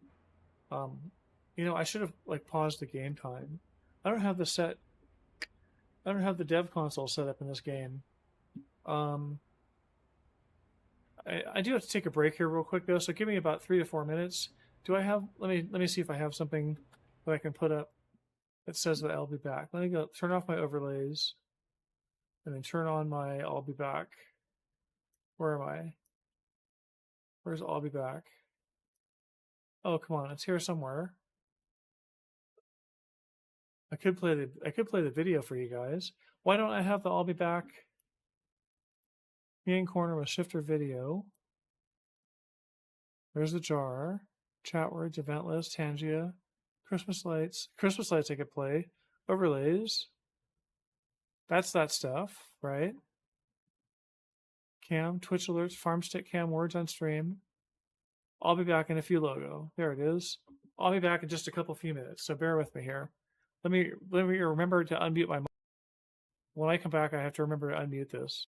I should have paused the game time. I don't have the set. I don't have the dev console set up in this game. Um, I do have to take a break here real quick though, so give me about 3 to 4 minutes. Do I have? Let me see if I have something that I can put up that says that I'll be back. Let me go turn off my overlays and then turn on my I'll be back. Where am I? Where's I'll be back? Oh come on, it's here somewhere. I could play the video for you guys. Why don't I have the I'll be back main corner with shifter video? There's the jar, chat words, event list, Tangia, Christmas lights. Christmas lights I could play. Overlays. That's that stuff, right? Cam, Twitch alerts, farmstick cam, words on stream. I'll be back in a few logo. There it is. I'll be back in just a few minutes, so bear with me here. Let me remember to unmute my mic. When I come back, I have to remember to unmute this.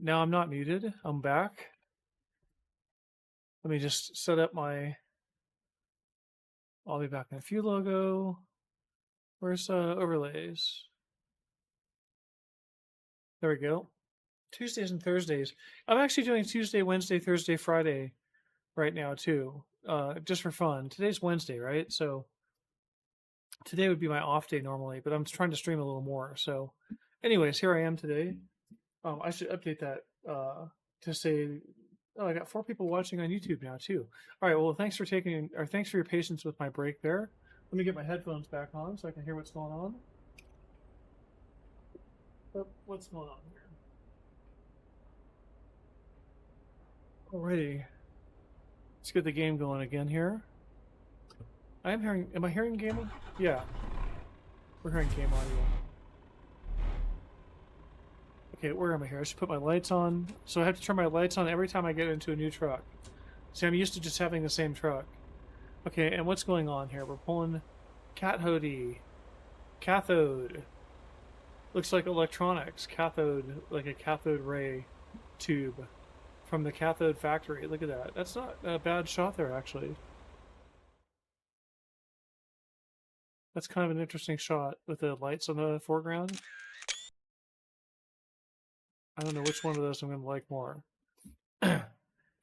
Now I'm not muted. I'm back. Let me just set up my I'll be back in a few logo. Where's overlays? There we go. Tuesdays and Thursdays. I'm actually doing Tuesday, Wednesday, Thursday, Friday right now too, just for fun. Today's Wednesday, right? So today would be my off day normally, but I'm trying to stream a little more. So, anyways, here I am today. I should update that to say Oh, I got 4 people watching on YouTube now too. All right. Well, thanks for your patience with my break there. Let me get my headphones back on so I can hear what's going on. What's going on here? Alrighty. Let's get the game going again here. Am I hearing game? Yeah. We're hearing game audio. Okay, where am I here? I should put my lights on. So I have to turn my lights on every time I get into a new truck. See, I'm used to just having the same truck. Okay, and what's going on here? We're pulling cathode. Looks like electronics. Cathode, like a cathode ray tube from the cathode factory. Look at that. That's not a bad shot there, actually. That's kind of an interesting shot with the lights on the foreground. I don't know which one of those I'm going to like more.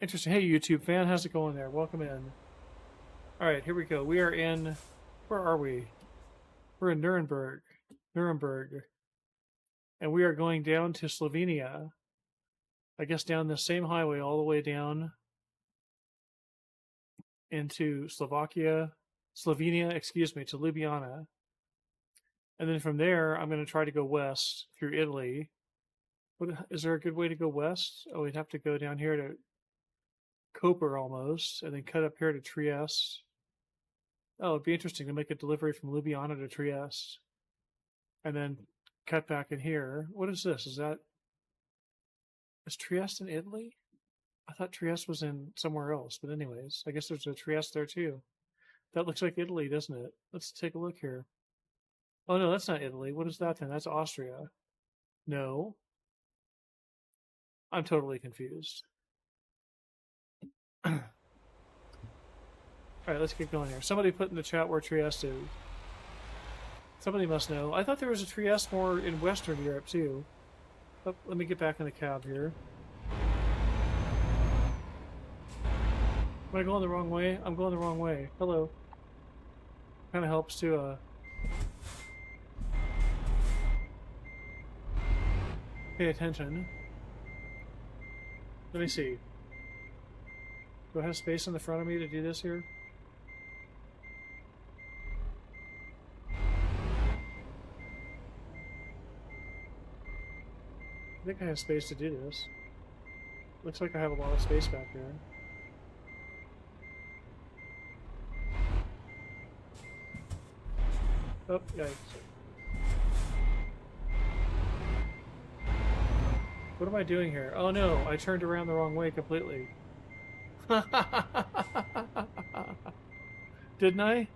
Interesting. Hey, YouTube fan, how's it going there? Welcome in. All right, here we go. We are in... Where are we? We're in Nuremberg. And we are going down to Slovenia. I guess down the same highway all the way down into Slovenia, to Ljubljana. And then from there, I'm going to try to go west through Italy. Is there a good way to go west? Oh, we'd have to go down here to Koper almost, and then cut up here to Trieste. Oh, it'd be interesting to make a delivery from Ljubljana to Trieste. And then cut back in here. What is this? Is Trieste in Italy? I thought Trieste was in somewhere else, but anyways, I guess there's a Trieste there too. That looks like Italy, doesn't it? Let's take a look here. Oh no, that's not Italy. What is that then? That's Austria. No. I'm totally confused. Alright, let's get going here. Somebody put in the chat where Trieste is. Somebody must know. I thought there was a Trieste more in Western Europe too. Oh, let me get back in the cab here. Am I going the wrong way? I'm going the wrong way. Hello. Kind of helps to pay attention. Let me see. Do I have space in the front of me to do this here? I think I have space to do this. Looks like I have a lot of space back there. Oh, yikes. What am I doing here? Oh no, I turned around the wrong way completely. Didn't I?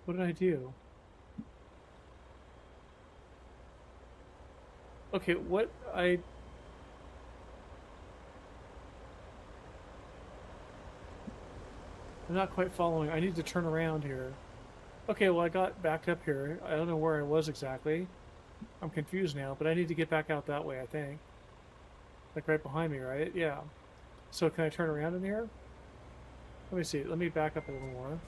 What did I do? Okay, I'm not quite following. I need to turn around here. Okay, well I got backed up here. I don't know where I was exactly. I'm confused now, but I need to get back out that way, I think. Like right behind me, right? Yeah. So can I turn around in here? Let me see. Let me back up a little more.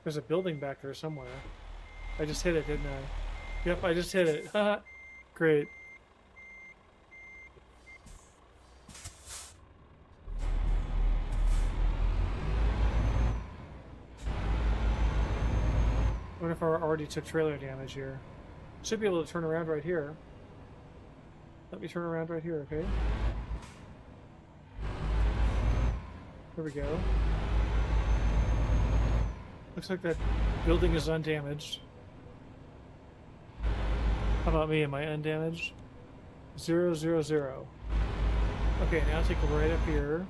There's a building back there somewhere. I just hit it, didn't I? Yep, I just hit it. Haha. Great. I wonder if I already took trailer damage here. Should be able to turn around right here. Let me turn around right here, okay? There we go. Looks like that building is undamaged. How about me? Am I undamaged? 0, 0, 0. Okay, now take a right up here.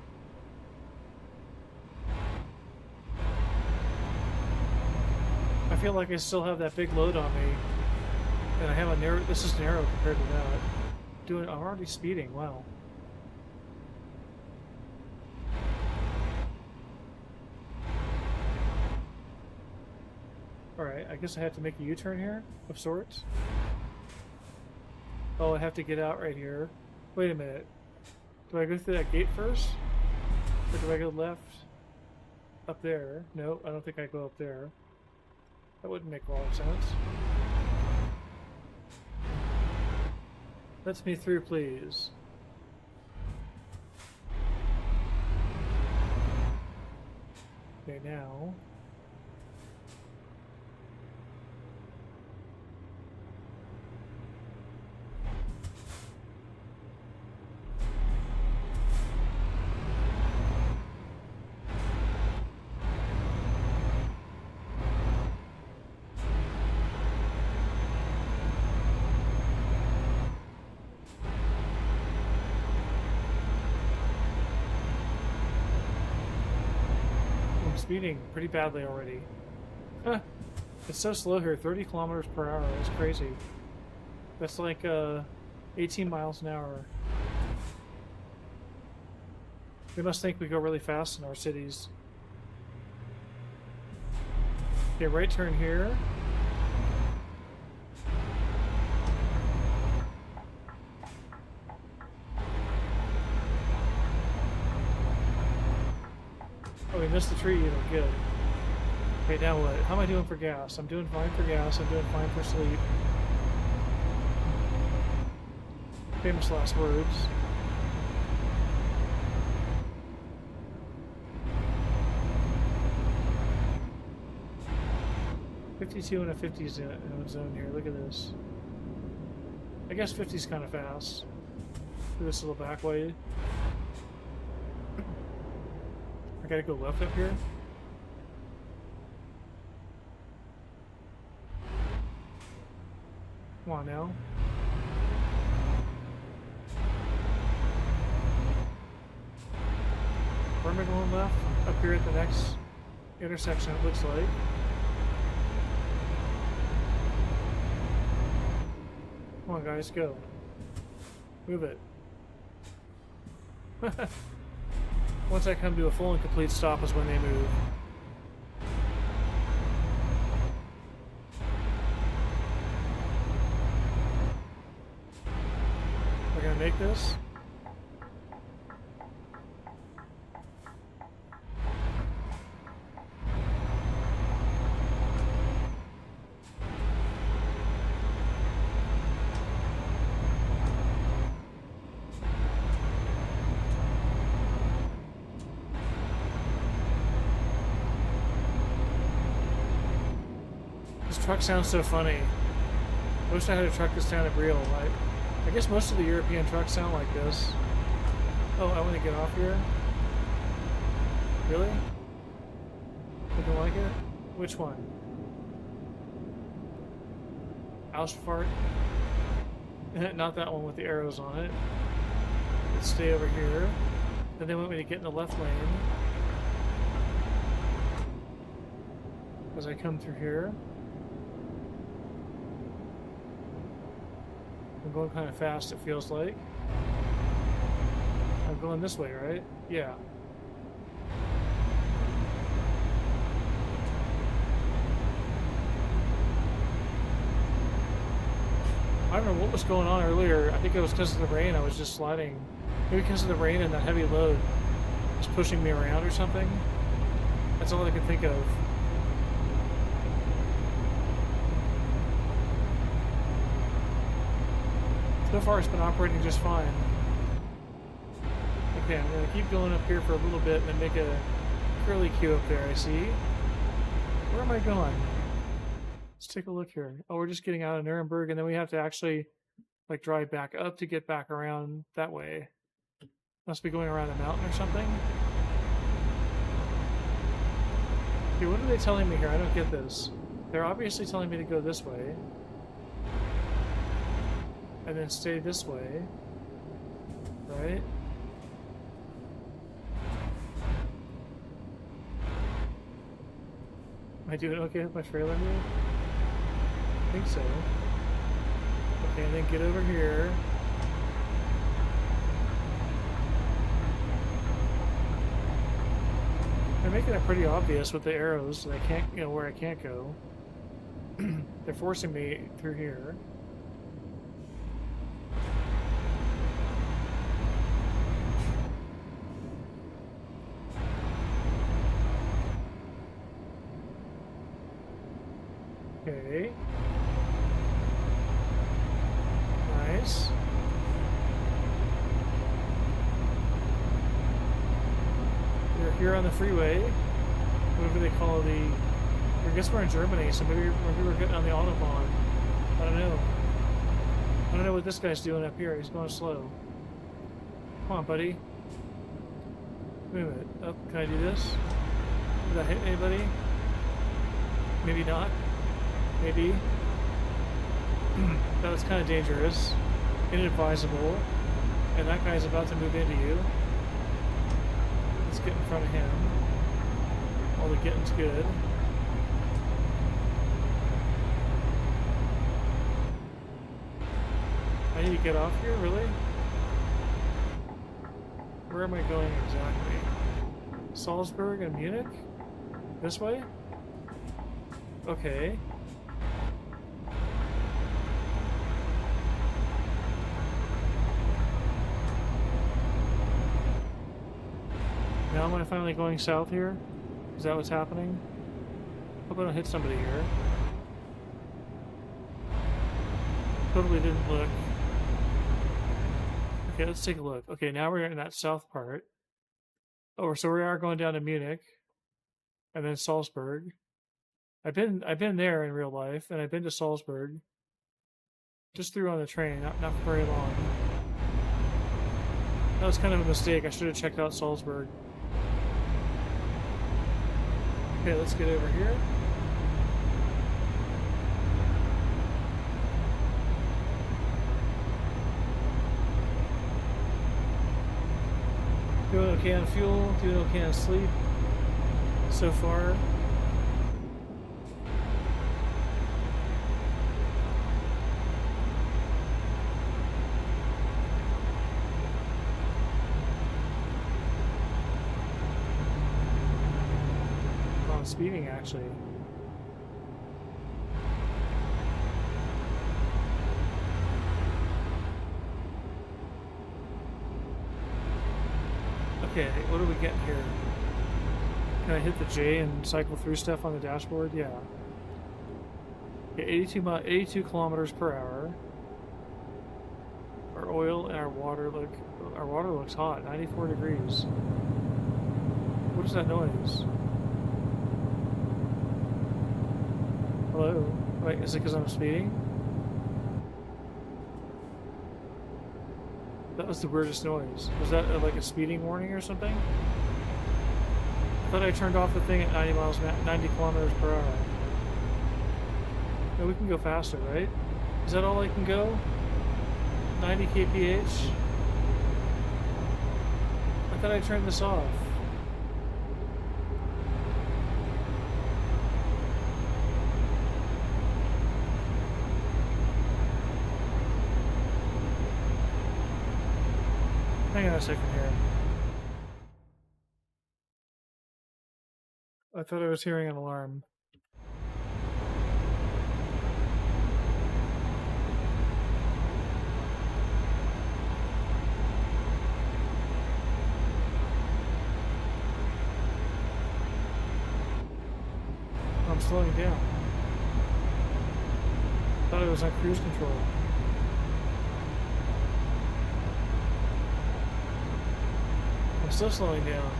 I feel like I still have that big load on me. And I have a narrow... This is narrow compared to that. I'm already speeding, wow. Alright, I guess I have to make a U-turn here, of sorts. Oh, I have to get out right here. Wait a minute. Do I go through that gate first? Or do I go left? Up there? No, I don't think I go up there. That wouldn't make a lot of sense. Let me through, please. Okay, now... speeding pretty badly already. Huh. It's so slow here, 30 kilometers per hour. That's crazy. That's like 18 miles an hour. They must think we go really fast in our cities. Okay, right turn here. Oh, we missed the tree even. Good. Okay, now what? How am I doing for gas? I'm doing fine for gas. I'm doing fine for sleep. Famous last words. $52 and a 50 zone here. Look at this. I guess 50's kind of fast. Do this little back way. I gotta go left up here. Come on now. Where am I going left? Up here at the next intersection, it looks like. Come on, guys, go. Move it. Once I come to a full and complete stop is when they move. We're gonna make this. Truck sounds so funny. I wish I had a truck that sounded real. I guess most of the European trucks sound like this. Oh, I want to get off here? Really? You don't like it? Which one? Ausfahrt? Not that one with the arrows on it. Let's stay over here. Then they want me to get in the left lane. As I come through here. I'm going kind of fast, it feels like. I'm going this way, right? Yeah. I don't know what was going on earlier. I think it was because of the rain. I was just sliding. Maybe because of the rain and that heavy load was pushing me around or something. That's all I can think of. So far, it's been operating just fine. Okay, I'm going to keep going up here for a little bit and then make a curly Q up there, I see. Where am I going? Let's take a look here. Oh, we're just getting out of Nuremberg, and then we have to actually, like, drive back up to get back around that way. Must be going around a mountain or something. Okay, what are they telling me here? I don't get this. They're obviously telling me to go this way. And then stay this way, right? Am I doing okay with my trailer here? I think so. Okay, and then get over here. They're making it pretty obvious with the arrows that I can't, you know, where I can't go. They're forcing me through here. Okay. Nice. We're here on the freeway. Whatever they call the... I guess we're in Germany, so maybe we're getting on the Autobahn. I don't know. I don't know what this guy's doing up here. He's going slow. Come on, buddy. Wait a minute. Oh, can I do this? Did I hit anybody? Maybe not. Maybe. That was kind of dangerous. Inadvisable. And that guy's about to move into you. Let's get in front of him. All the getting's good. I need to get off here, really? Where am I going exactly? Salzburg and Munich? This way? Okay. Now am I finally going south here? Is that what's happening? Hope I don't hit somebody here. Totally didn't look. Okay, let's take a look. Okay, now we're in that south part. Oh, so we are going down to Munich. And then Salzburg. I've been there in real life, and I've been to Salzburg. Just through on the train, not for very long. That was kind of a mistake. I should have checked out Salzburg. Okay, let's get over here. Doing okay on fuel, doing okay on sleep so far. I'm speeding actually. Okay, what are we getting here? Can I hit the J and cycle through stuff on the dashboard? Yeah. Okay, 82 kilometers per hour. Our oil and our water looks hot, 94 degrees. What is that noise? Hello? Wait, is it because I'm speeding? That was the weirdest noise. Was that like a speeding warning or something? I thought I turned off the thing at 90 kilometers per hour. No, we can go faster, right? Is that all I can go? 90 kph? I thought I turned this off. Hang on a second here. I thought I was hearing an alarm. I'm slowing down. I thought it was on cruise control. I'm still slowing down.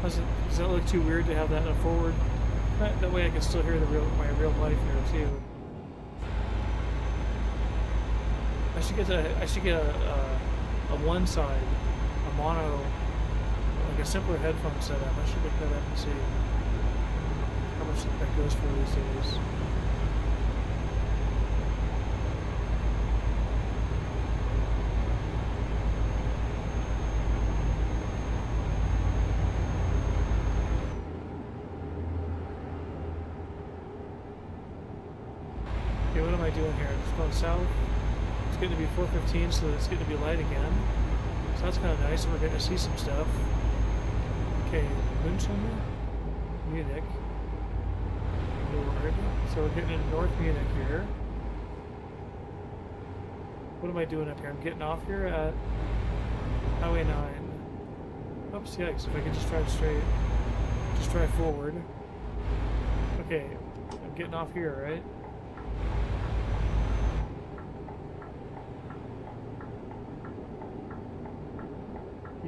Does that look too weird to have that in a forward? That way I can still hear my real life here too. I should get a one side, a mono, like a simpler headphone setup. I should look that up and see how much that goes for these days. Okay, what am I doing here? Just going south. It's getting to be 4:15, so it's getting to be light again. So that's kind of nice, and we're getting to see some stuff. Okay, Munich. Nord. So we're getting into North Munich here. What am I doing up here? I'm getting off here at Highway 9. Oops, yikes. If I could just drive straight. Just drive forward. Okay, I'm getting off here, right?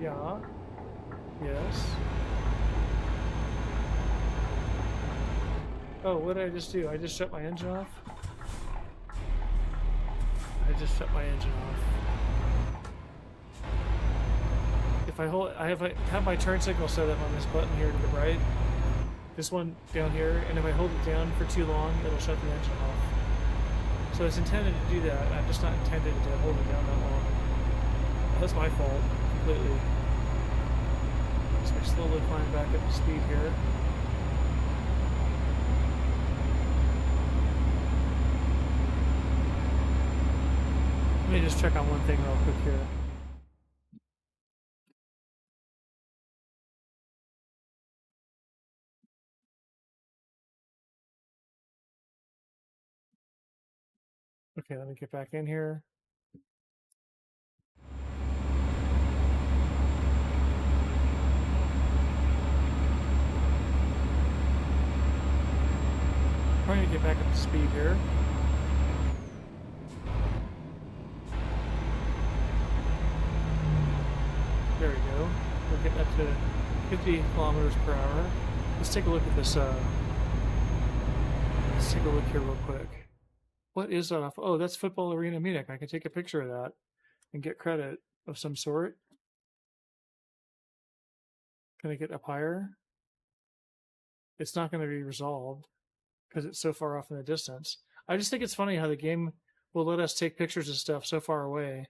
Yeah. Yes. Oh, what did I just do? I just shut my engine off? I just shut my engine off. If I hold, I have my turn signal set up on this button here to the right. This one down here, and if I hold it down for too long, it'll shut the engine off. So it's intended to do that. I'm just not intended to hold it down that long. That's my fault, completely. So I slowly climb back up to speed here. Let me just check on one thing real quick here. Okay, let me get back in here. Trying to get back up to speed here. There we go. We're getting up to 50 kilometers per hour. Let's take a look at this. Let's take a look here real quick. What is that off? Oh, that's Football Arena Munich. I can take a picture of that and get credit of some sort. Can I get up higher? It's not going to be resolved because it's so far off in the distance. I just think it's funny how the game will let us take pictures of stuff so far away.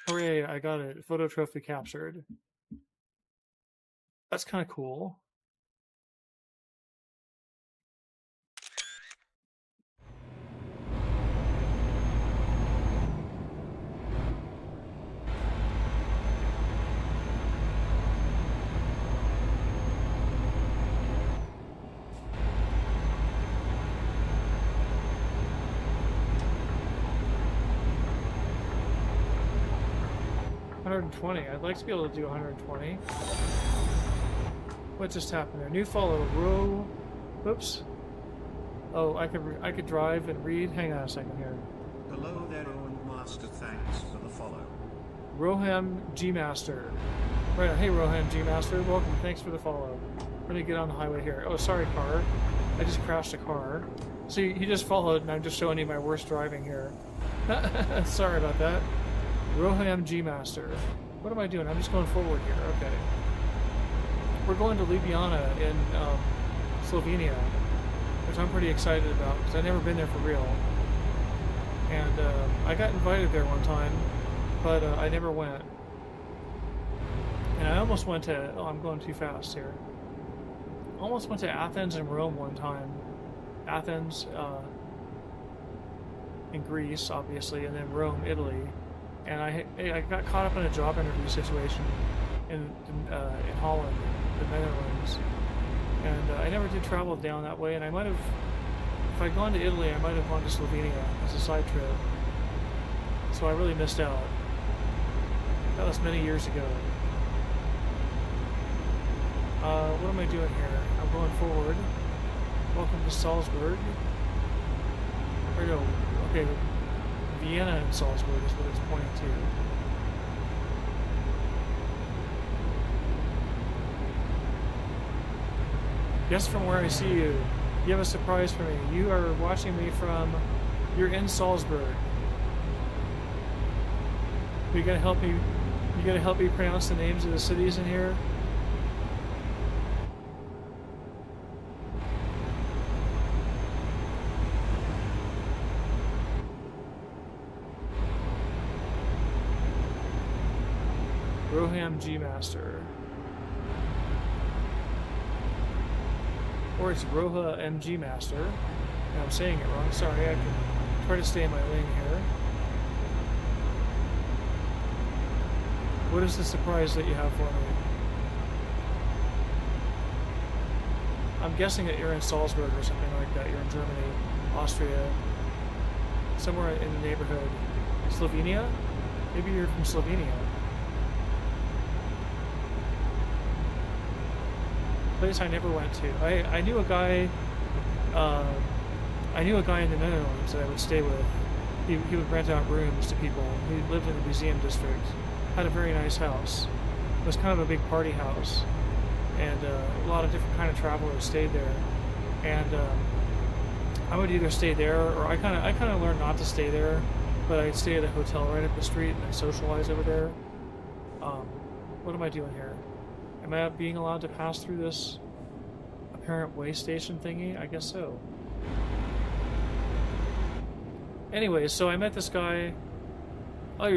Hooray, I got it. Photo trophy captured. That's kind of cool. I'd like to be able to do 120. What just happened there? New follow. Row. Oops. Oh, I could drive and read. Hang on a second here. Hello there, Owen Master. Thanks for the follow. Roham G Master. Right. Hey, Roham G Master. Welcome. Thanks for the follow. Let me get on the highway here. Oh, sorry, car. I just crashed a car. So you just followed, and I'm just showing you my worst driving here. Sorry about that. Roham G Master. What am I doing? I'm just going forward here. Okay. We're going to Ljubljana in Slovenia, which I'm pretty excited about because I've never been there for real. And I got invited there one time, but I never went. And I almost went to... Oh, I'm going too fast here. Almost went to Athens and Rome one time. Athens in Greece, obviously, and then Rome, Italy. And I got caught up in a job interview situation in Holland, the Netherlands, and I never did travel down that way. And I might have, if I'd gone to Italy, I might have gone to Slovenia as a side trip. So I really missed out. That was many years ago. What am I doing here? I'm going forward. Welcome to Salzburg. Or no, okay. Vienna and Salzburg is what it's pointing to. Yes, from where I see you. You have a surprise for me. You are watching me from... You're in Salzburg. You gonna help me... You gonna help me pronounce the names of the cities in here? Roham G Master. Or it's Roha MG Master. And I'm saying it wrong. Sorry, I can try to stay in my lane here. What is the surprise that you have for me? I'm guessing that you're in Salzburg or something like that. You're in Germany, Austria, somewhere in the neighborhood. Slovenia? Maybe you're from Slovenia. Place I never went to. I knew a guy. Uh, I knew a guy in the Netherlands that I would stay with. He would rent out rooms to people. He lived in the museum district. Had a very nice house. It was kind of a big party house, and a lot of different kind of travelers stayed there. And I would either stay there, or I kind of learned not to stay there, but I'd stay at a hotel right up the street and then socialize over there. What am I doing here? Am I being allowed to pass through this apparent way station thingy? I guess so. Anyways, so I met this guy. Oh,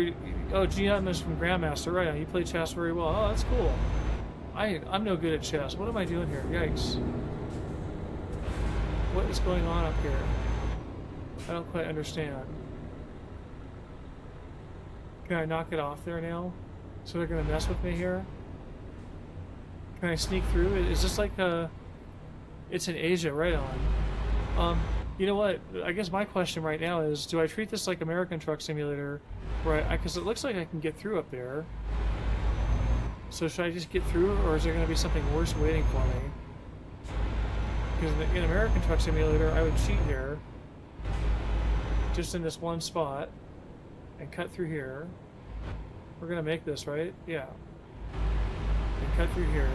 GM is from Grandmaster, right? You play chess very well. Oh, that's cool. I'm no good at chess. What am I doing here? Yikes. What is going on up here? I don't quite understand. Can I knock it off there now? So they're gonna mess with me here? Can I sneak through? Is this like a... It's in Asia, right on. You know what? I guess my question right now is, do I treat this like American Truck Simulator, right? Because it looks like I can get through up there. So should I just get through, or is there going to be something worse waiting for me? Because in American Truck Simulator, I would cheat here, just in this one spot, and cut through here. We're going to make this, right? Yeah. And cut through here.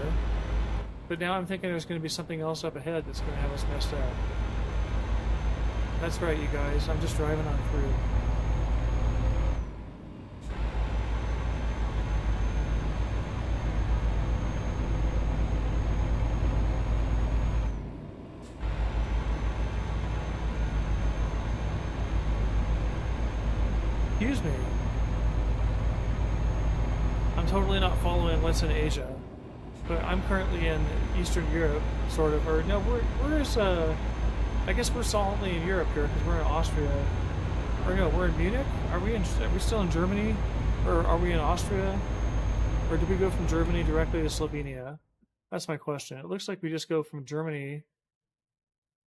But now I'm thinking there's going to be something else up ahead that's going to have us messed up. That's right, you guys. I'm just driving on through. Excuse me. I'm totally not following what's in Asia. But I'm currently in Eastern Europe, sort of. Or no, where's I guess we're solidly in Europe here because we're in Austria. Or no, we're in Munich? Are we still in Germany? Or are we in Austria? Or did we go from Germany directly to Slovenia? That's my question. It looks like we just go from Germany.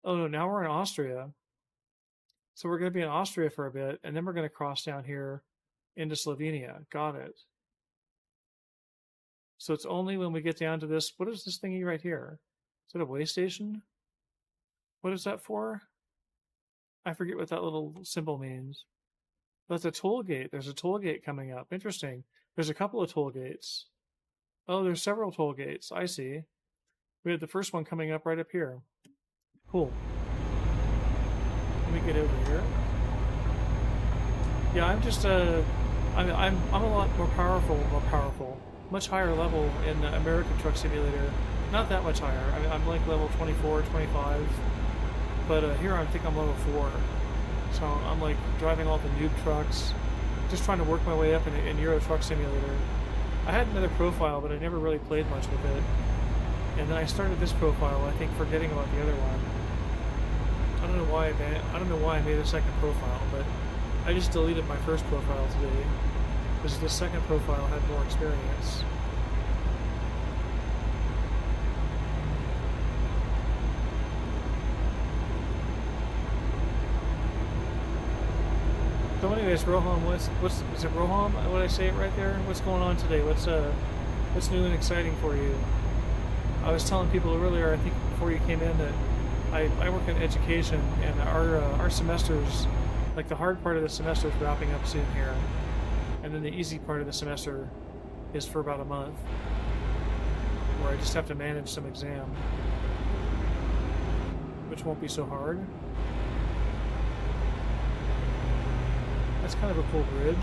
Oh no, now we're in Austria. So we're going to be in Austria for a bit, and then we're going to cross down here into Slovenia. Got it. So it's only when we get down to this... What is this thingy right here? Is it a way station? What is that for? I forget what that little symbol means. That's a toll gate. There's a toll gate coming up. Interesting. There's a couple of toll gates. Oh, there's several toll gates. I see. We had the first one coming up right up here. Cool. Let me get over here. Yeah, I'm just I'm a lot more powerful. Much higher level in the American Truck Simulator. Not that much higher. I mean, I'm like level 24, 25. But here I think I'm level 4. So I'm like driving all the noob trucks. Just trying to work my way up in Euro Truck Simulator. I had another profile, but I never really played much with it. And then I started this profile, I think forgetting about the other one. I don't know why I made a second profile, but I just deleted my first profile today. Because the second profile had more experience. So anyways, Roham, is it Roham? Would I say it right there? What's going on today? What's new and exciting for you? I was telling people earlier, I think before you came in, that I work in education, and our semesters, like the hard part of the semester is wrapping up soon here, and then the easy part of the semester is for about a month, where I just have to manage some exam, which won't be so hard. That's kind of a cool bridge.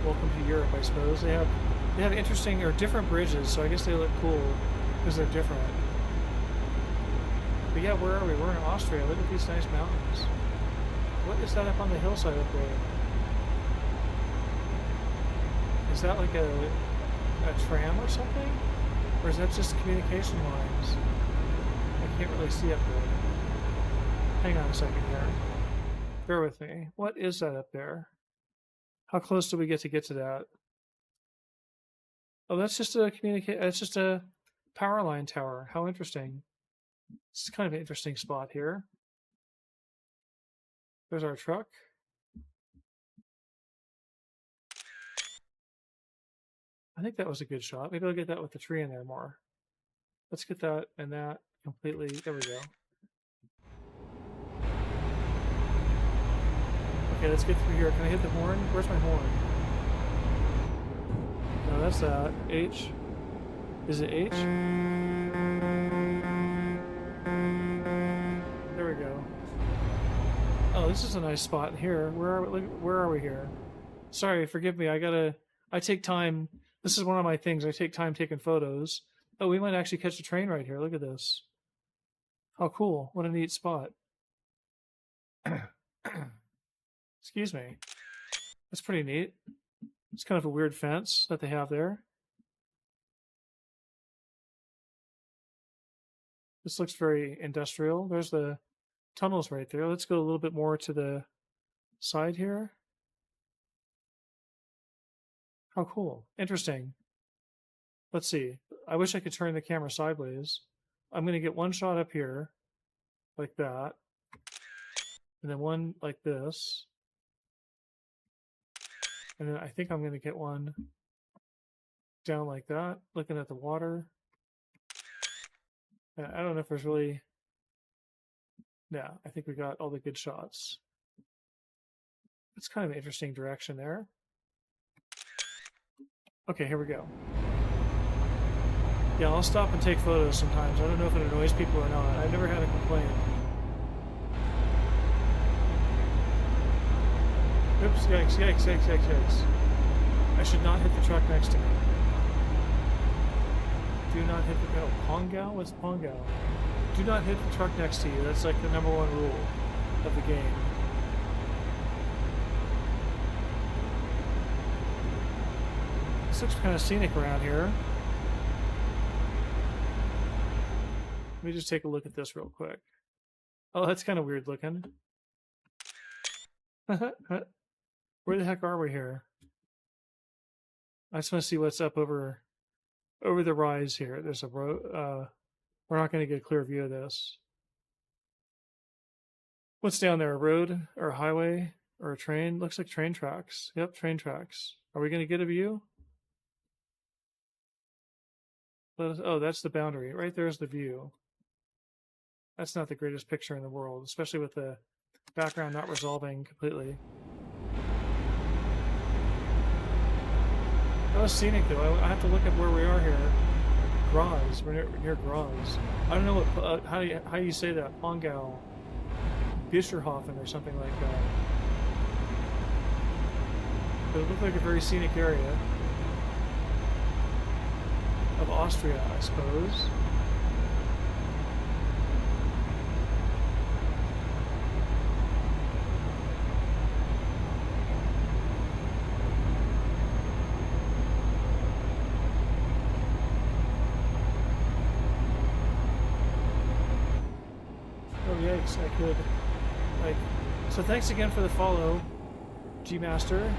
Welcome to Europe, I suppose. They have interesting or different bridges, so I guess they look cool because they're different. But yeah, where are we? We're in Austria. Look at these nice mountains. What is that up on the hillside up there? Is that like a tram or something? Or is that just communication lines? I can't really see up there. Hang on a second here. Bear with me. What is that up there? How close do we get to that? Oh, that's just a Power line tower. How interesting. This is kind of an interesting spot here. There's our truck. I think that was a good shot. Maybe I'll get that with the tree in there more. Let's get that and that completely. There we go. Okay, let's get through here. Can I hit the horn? Where's my horn? No, that's that. H. Is it H? There we go. Oh, this is a nice spot here. Where are we here? Sorry, forgive me. I take time. This is one of my things. I take time taking photos. Oh, we might actually catch a train right here. Look at this. How cool. What a neat spot. Excuse me. That's pretty neat. It's kind of a weird fence that they have there. This looks very industrial. There's the tunnels right there. Let's go a little bit more to the side here. How cool. Interesting. Let's see. I wish I could turn the camera sideways. I'm going to get one shot up here, like that. And then one like this. And then I think I'm going to get one down like that, looking at the water. And I don't know if there's really... Yeah, I think we got all the good shots. It's kind of an interesting direction there. Okay, here we go. Yeah, I'll stop and take photos sometimes. I don't know if it annoys people or not. I've never had a complaint. Oops, yikes, yikes, yikes, yikes, yikes. I should not hit the truck next to me. Do not hit the... Oh, Pongao? What's Pongao? Do not hit the truck next to you. That's like the #1 rule of the game. This looks kind of scenic around here. Let me just take a look at this real quick. Oh, that's kind of weird looking. Where the heck are we here? I just want to see what's up over the rise here. There's a road. We're not going to get a clear view of this. What's down there? A road or a highway or a train? Looks like train tracks. Yep, train tracks. Are we going to get a view? Oh, that's the boundary. Right there's the view. That's not the greatest picture in the world, especially with the background not resolving completely. That was scenic though. I have to look at where we are here. Graz. We're near Graz. I don't know what how you say that. Pongau, Bischerhofen or something like that. But it looked like a very scenic area of Austria, I suppose. Yikes, I could, like, so thanks again for the follow, G-Master,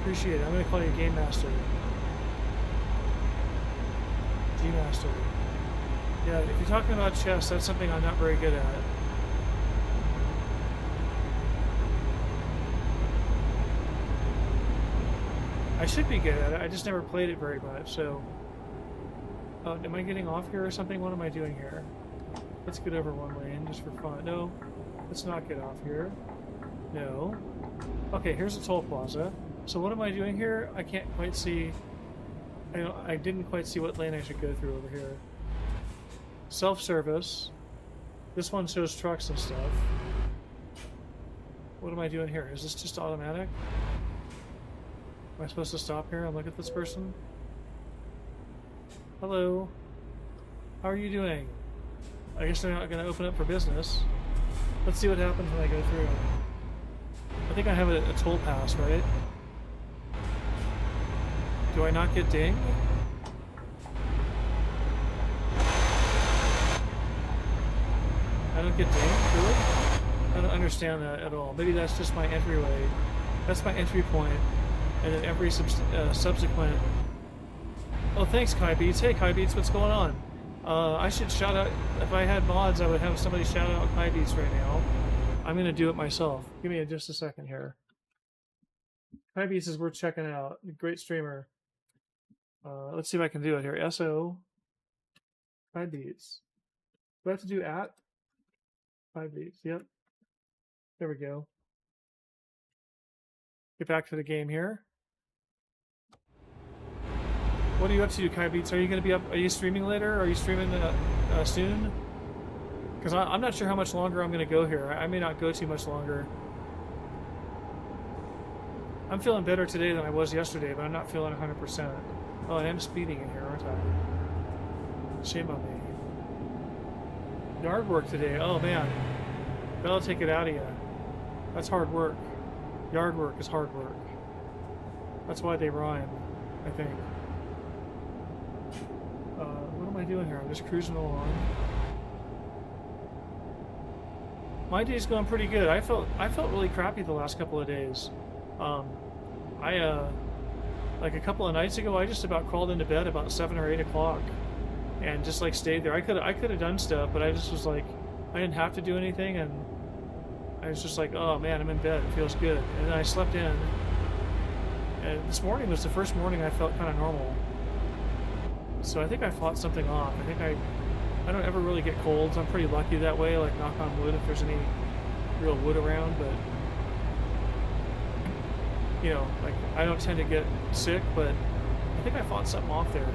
appreciate it. I'm going to call you Game Master. G-Master. Yeah, if you're talking about chess, that's something I'm not very good at. I should be good at it, I just never played it very much, so... Oh, am I getting off here or something? What am I doing here? Let's get over one lane just for fun. No, let's not get off here. No. Okay, here's the toll plaza. So what am I doing here? I can't quite see. I didn't quite see what lane I should go through over here. Self-service. This one shows trucks and stuff. What am I doing here? Is this just automatic? Am I supposed to stop here and look at this person? Hello. How are you doing? I guess they're not going to open up for business. Let's see what happens when I go through. I think I have a toll pass, right? Do I not get dinged? I don't get dinged, really? I don't understand that at all. Maybe that's just my entryway. That's my entry point. And then every subsequent... Oh, thanks, Kai Beats. Hey, Kai Beats, what's going on? I should shout out, if I had mods, I would have somebody shout out High Beats right now. I'm going to do it myself. Give me just a second here. High Beats is worth checking out. Great streamer. Let's see if I can do it here. SO High Beats. Do I have to do at High Beats? Yep. There we go. Get back to the game here. What are you up to, Kai Beats? Are you going to be up? Are you streaming later? Are you streaming soon? Because I'm not sure how much longer I'm going to go here. I may not go too much longer. I'm feeling better today than I was yesterday, but I'm not feeling 100%. Oh, and I'm speeding in here, aren't I? Shame on me. Yard work today. Oh, man. That'll take it out of you. That's hard work. Yard work is hard work. That's why they rhyme, I think. What am I doing here? I'm just cruising along. My day's going pretty good. I felt really crappy the last couple of days. Like a couple of nights ago, I just about crawled into bed about 7 or 8 o'clock, and just like stayed there. I could have done stuff, but I just was like, I didn't have to do anything, and I was just like, oh man, I'm in bed. It feels good. And then I slept in, and this morning was the first morning I felt kind of normal. So I think I fought something off. I think I don't ever really get colds. I'm pretty lucky that way. Like, knock on wood, if there's any real wood around, but you know, like, I don't tend to get sick, but I think I fought something off there.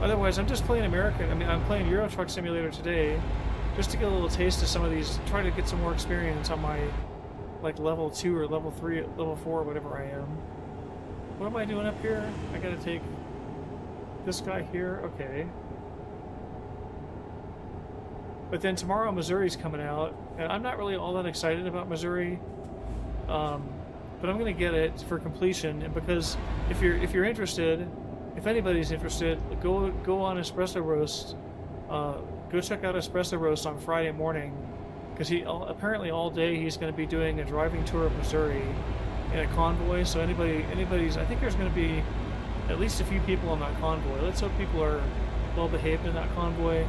Otherwise, I'm just playing American. I mean, I'm playing Euro Truck Simulator today, just to get a little taste of some of these, try to get some more experience on my, like, level 2 or level 3, level 4, whatever I am. What am I doing up here? I gotta take this guy here. Okay. But then tomorrow Missouri's coming out, and I'm not really all that excited about Missouri. But I'm gonna get it for completion, and because if you're interested, if anybody's interested, go on Espresso Roast. Go check out Espresso Roast on Friday morning, because he apparently all day he's going to be doing a driving tour of Missouri in a convoy. So anybody's, I think there's going to be at least a few people on that convoy. Let's hope people are well behaved in that convoy.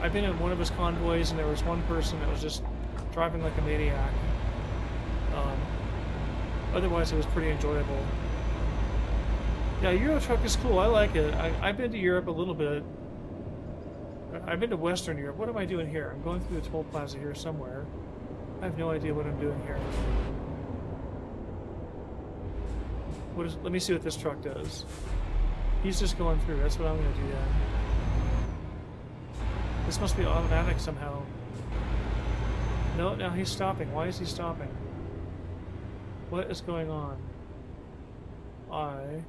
I've been in one of his convoys, and there was one person that was just driving like a maniac. Otherwise, it was pretty enjoyable. Yeah, Euro Truck is cool. I like it. I've been to Europe a little bit. I've been to Western Europe. What am I doing here? I'm going through the toll plaza here somewhere. I have no idea what I'm doing here. Let me see what this truck does. He's just going through. That's what I'm going to do then. This must be automatic somehow. No, now he's stopping. Why is he stopping? What is going on? I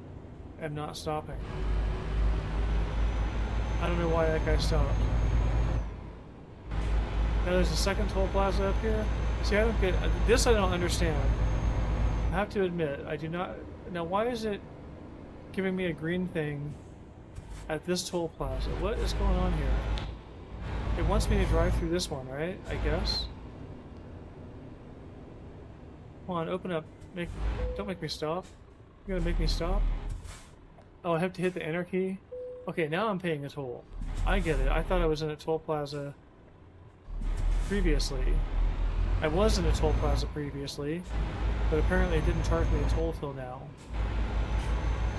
am not stopping. I don't know why that guy stopped. Now there's a second toll plaza up here. See, I don't get this. I don't understand. I have to admit, I do not. Now, why is it giving me a green thing at this toll plaza? What is going on here? It wants me to drive through this one, right? I guess. Come on, open up. Don't make me stop. You're gonna make me stop? Oh, I have to hit the enter key? Okay, now I'm paying a toll. I get it. I thought I was in a toll plaza previously. I was in a toll plaza previously, but apparently it didn't charge me a toll till now.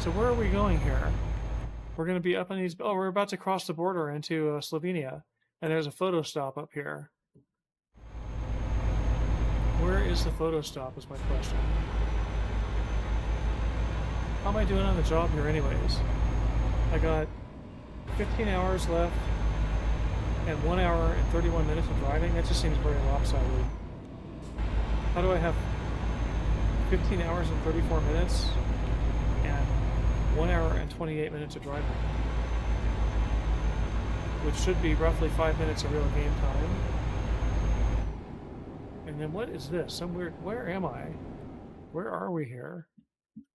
So where are we going here? We're going to be up on these... Oh, we're about to cross the border into Slovenia, and there's a photo stop up here. Where is the photo stop is my question. How am I doing on the job here anyways? I got 15 hours left and 1 hour and 31 minutes of driving. That just seems very lopsided. How do I have 15 hours and 34 minutes and 1 hour and 28 minutes of driving? Which should be roughly 5 minutes of real game time. And then what is this? Some weird... Where am I? Where are we here?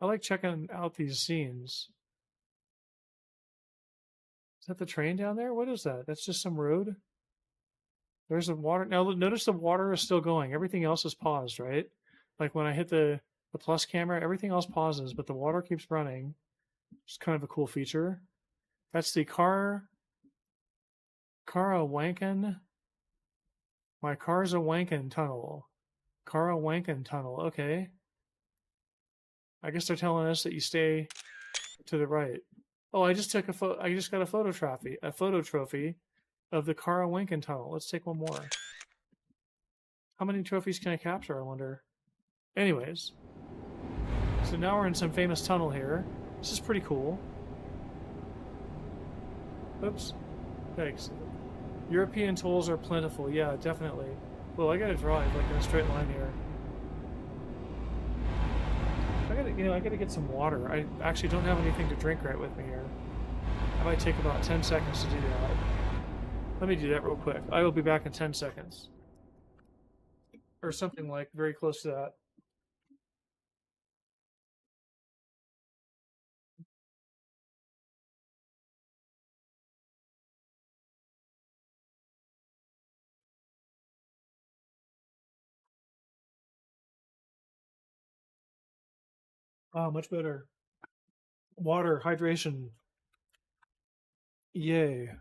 I like checking out these scenes. Is that the train down there? What is that? That's just some road? There's the water. Now, notice the water is still going. Everything else is paused, right? Like when I hit the plus camera, everything else pauses, but the water keeps running. It's kind of a cool feature. That's the Kara-Wanken. My car's a wankin tunnel. Kara-Wanken tunnel. Okay. I guess they're telling us that you stay to the right. Oh, I just took a photo. I just got a photo trophy. A photo trophy of the Kara-Wanken tunnel. Let's take one more. How many trophies can I capture, I wonder? Anyways. So now we're in some famous tunnel here. This is pretty cool. Oops. Thanks. European tolls are plentiful. Yeah, definitely. Well, I gotta drive like in a straight line here. I gotta get some water. I actually don't have anything to drink right with me here. I might take about 10 seconds to do that. Let me do that real quick. I will be back in 10 seconds. Or something like very close to that. Oh, much better. Water, hydration. Yay.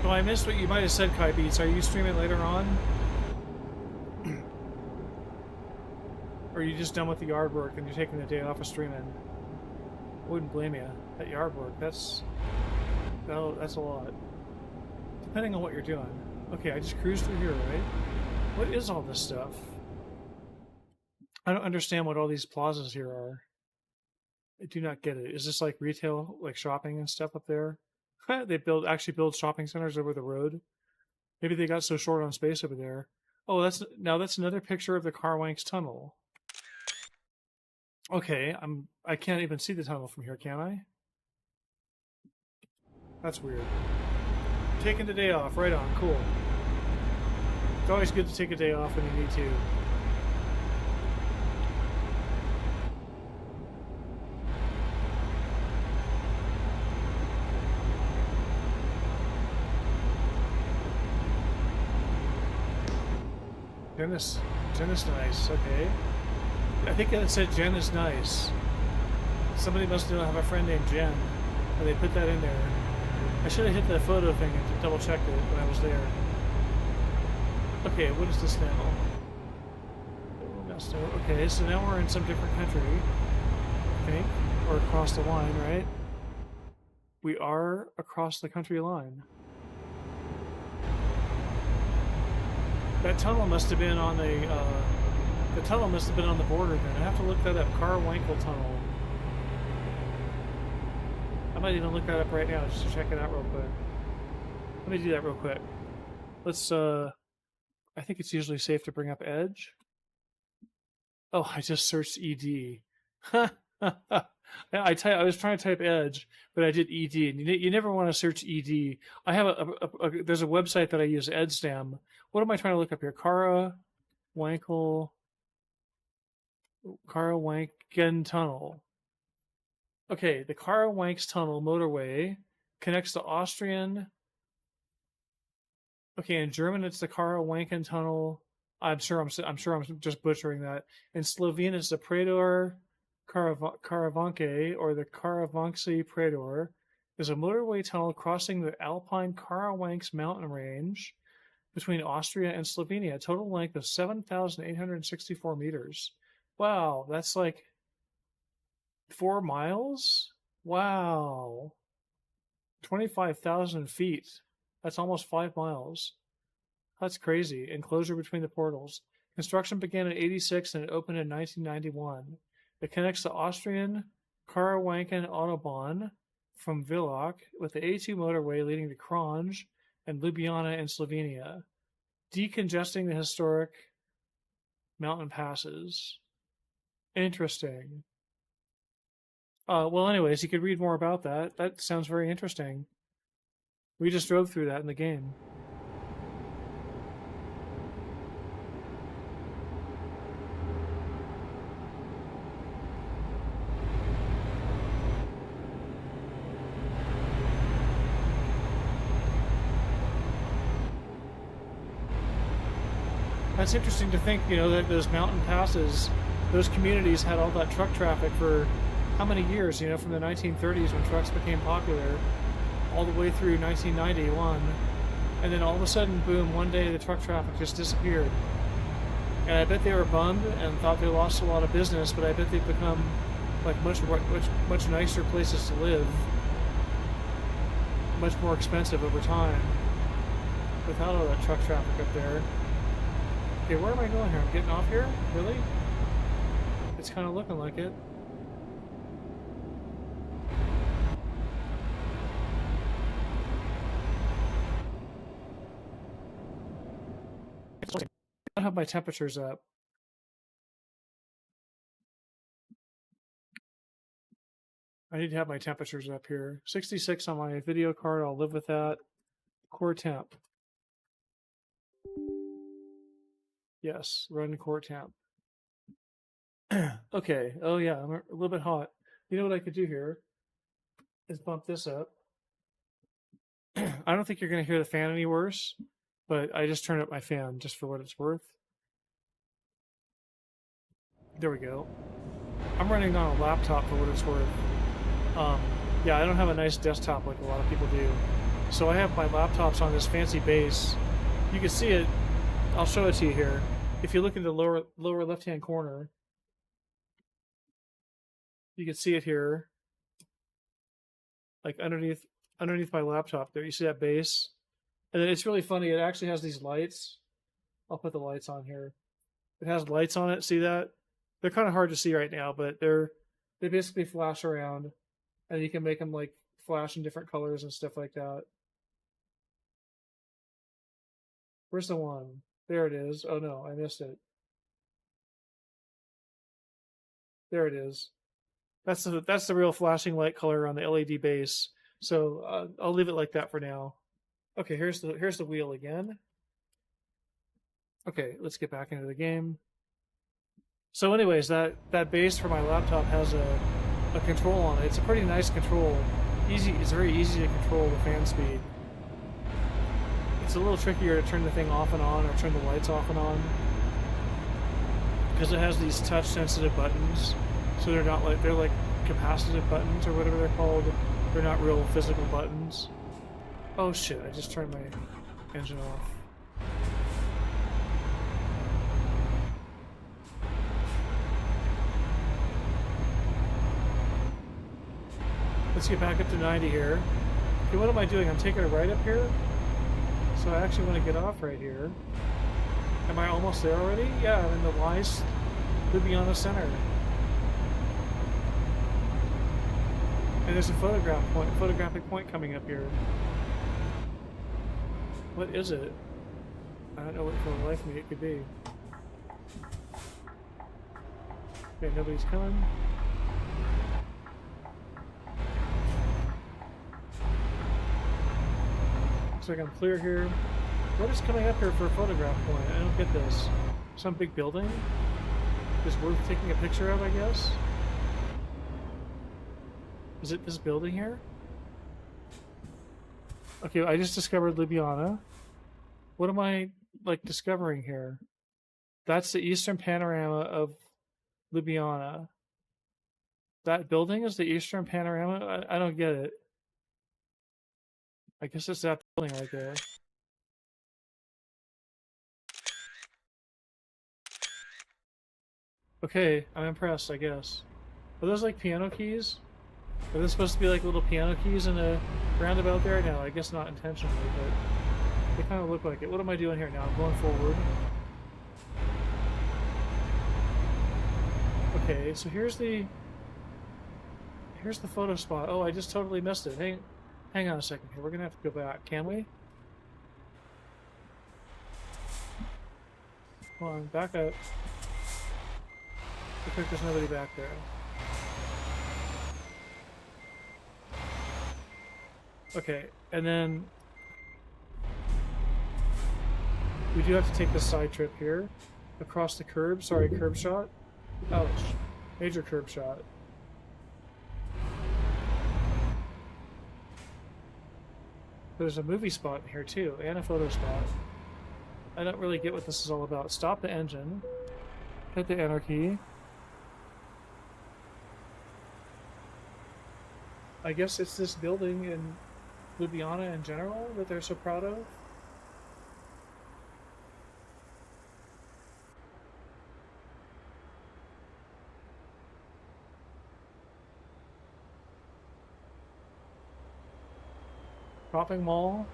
Oh, I missed what you might have said, Kai Beats. Are you streaming later on? Or are you just done with the yard work and you're taking the day off of streaming? I wouldn't blame you. That yard work, that's a lot. Depending on what you're doing. Okay, I just cruised through here, right? What is all this stuff? I don't understand what all these plazas here are. I do not get it. Is this like retail, like shopping and stuff up there? They actually build shopping centers over the road. Maybe they got so short on space over there. Oh, that's another picture of the Carwanks Tunnel. Okay, I can't even see the tunnel from here, can I? That's weird. Taking the day off, right on, cool. It's always good to take a day off when you need to. Jen is nice, okay. I think it said Jen is nice. Somebody must have a friend named Jen, and they put that in there. I should have hit the photo thing and double checked it when I was there. Okay, what is this now? Okay, so now we're in some different country, I think, or across the line, right? We are across the country line. That tunnel must have been on the tunnel must have been on the border then. I have to look that up. Carwankel Tunnel. I might even look that up right now just to check it out real quick. Let me do that real quick. Let's, I think it's usually safe to bring up Edge. Oh, I just searched ED. I was trying to type Edge, but I did ED. And you never want to search ED. I have there's a website that I use, EdStem. What am I trying to look up here? Kara-Wanken Tunnel. Okay, the Kara-Wanks Tunnel motorway connects the Austrian. Okay, in German it's the Kara-Wanken Tunnel. I'm sure I'm just butchering that. In Slovene it's the Predor Karavanke, or the Karavanksi Predor, is a motorway tunnel crossing the Alpine Karawanks mountain range between Austria and Slovenia. A total length of 7,864 meters. Wow, that's like 4 miles? Wow. 25,000 feet. That's almost 5 miles. That's crazy. Enclosure between the portals. Construction began in '86 and it opened in 1991. It connects the Austrian Karawanken Autobahn from Villach with the A2 motorway leading to Kranj and Ljubljana in Slovenia, decongesting the historic mountain passes. Interesting. Well, anyways, you could read more about that. That sounds very interesting. We just drove through that in the game. That's interesting to think, you know, that those mountain passes, those communities had all that truck traffic for how many years, you know, from the 1930s when trucks became popular all the way through 1991. And then all of a sudden, boom, one day the truck traffic just disappeared. And I bet they were bummed and thought they lost a lot of business, but I bet they've become like much nicer places to live, much more expensive over time without all that truck traffic up there. Okay, where am I going here? I'm getting off here? Really? It's kind of looking like it. I don't have my temperatures up. I need to have my temperatures up here. 66 on my video card. I'll live with that. Core temp. Yes, run core temp. Okay. Oh yeah, I'm a little bit hot. You know what I could do here is bump this up. I don't think you're going to hear the fan any worse, but I just turned up my fan just for what it's worth. There we go. I'm running on a laptop for what it's worth. Yeah, I don't have a nice desktop like a lot of people do. So I have my laptops on this fancy base. You can see it. I'll show it to you here. If you look in the lower left-hand corner, you can see it here. Like underneath my laptop there. You see that base? And then it's really funny. It actually has these lights. I'll put the lights on here. It has lights on it. See that? They're kind of hard to see right now, but they basically flash around, and you can make them like flash in different colors and stuff like that. Where's the one? There it is. Oh no, I missed it. There it is. That's the real flashing light color on the LED base. So I'll leave it like that for now. Okay, here's the wheel again. Okay, let's get back into the game. So anyways, that base for my laptop has a control on it. It's a pretty nice control. It's very easy to control the fan speed. It's a little trickier to turn the thing off and on or turn the lights off and on because it has these touch sensitive buttons. So they're like capacitive buttons or whatever they're called. They're not real physical buttons. Oh shit, I just turned my engine off. Let's get back up to 90 here. Okay, what am I doing? I'm taking a right up here? So I actually want to get off right here. Am I almost there already? Yeah, I'm in the Ljubljana Center. And there's a photographic point coming up here. What is it? I don't know what for the life of me it could be. Okay, nobody's coming. Looks like I'm clear here. What is coming up here for a photograph point? I don't get this. Some big building? Is worth taking a picture of, I guess? Is it this building here? Okay, I just discovered Ljubljana. What am I, like, discovering here? That's the eastern panorama of Ljubljana. That building is the eastern panorama? I don't get it. I guess it's that building right there. Okay, I'm impressed, I guess. Are those like piano keys? Are those supposed to be like little piano keys in a roundabout there? No, I guess not intentionally, but they kind of look like it. What am I doing here now? I'm going forward. Okay, so here's the photo spot. Oh, I just totally missed it. Hang on a second here. We're gonna have to go back. Can we? Come on, back up. Looks like there's nobody back there. Okay, and then we do have to take this side trip here across the curb. Sorry, curb shot. Ouch. Major curb shot. There's a movie spot in here too, and a photo spot. I don't really get what this is all about. Stop the engine. Hit the enter key. I guess it's this building in Ljubljana in general that they're so proud of. Shopping mall.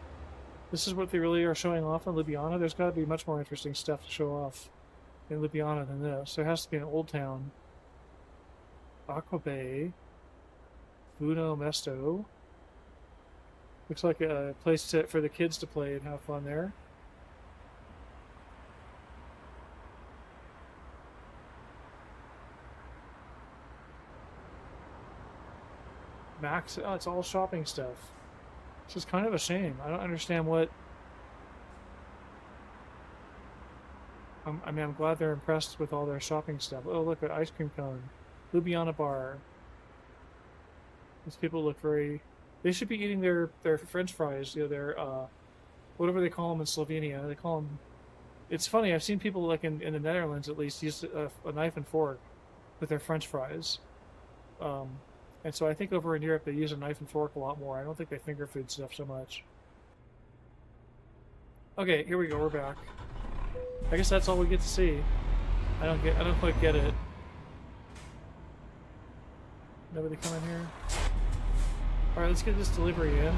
This is what they really are showing off in Ljubljana. There's got to be much more interesting stuff to show off in Ljubljana than this. There has to be an old town. Aqua Bay. Vuno Mesto. Looks like a place for the kids to play and have fun there. Max, oh, it's all shopping stuff. This is kind of a shame. I don't understand what... I mean, I'm glad they're impressed with all their shopping stuff. Oh, look, an ice cream cone. Ljubljana bar. These people look very... They should be eating their French fries, you know, their, whatever they call them in Slovenia. They call them... It's funny, I've seen people, like, in the Netherlands, at least, use a knife and fork with their French fries. And so I think over in Europe they use a knife and fork a lot more. I don't think they finger food stuff so much. Okay, here we go, we're back. I guess that's all we get to see. I don't quite get it. Nobody come in here? Alright, let's get this delivery in.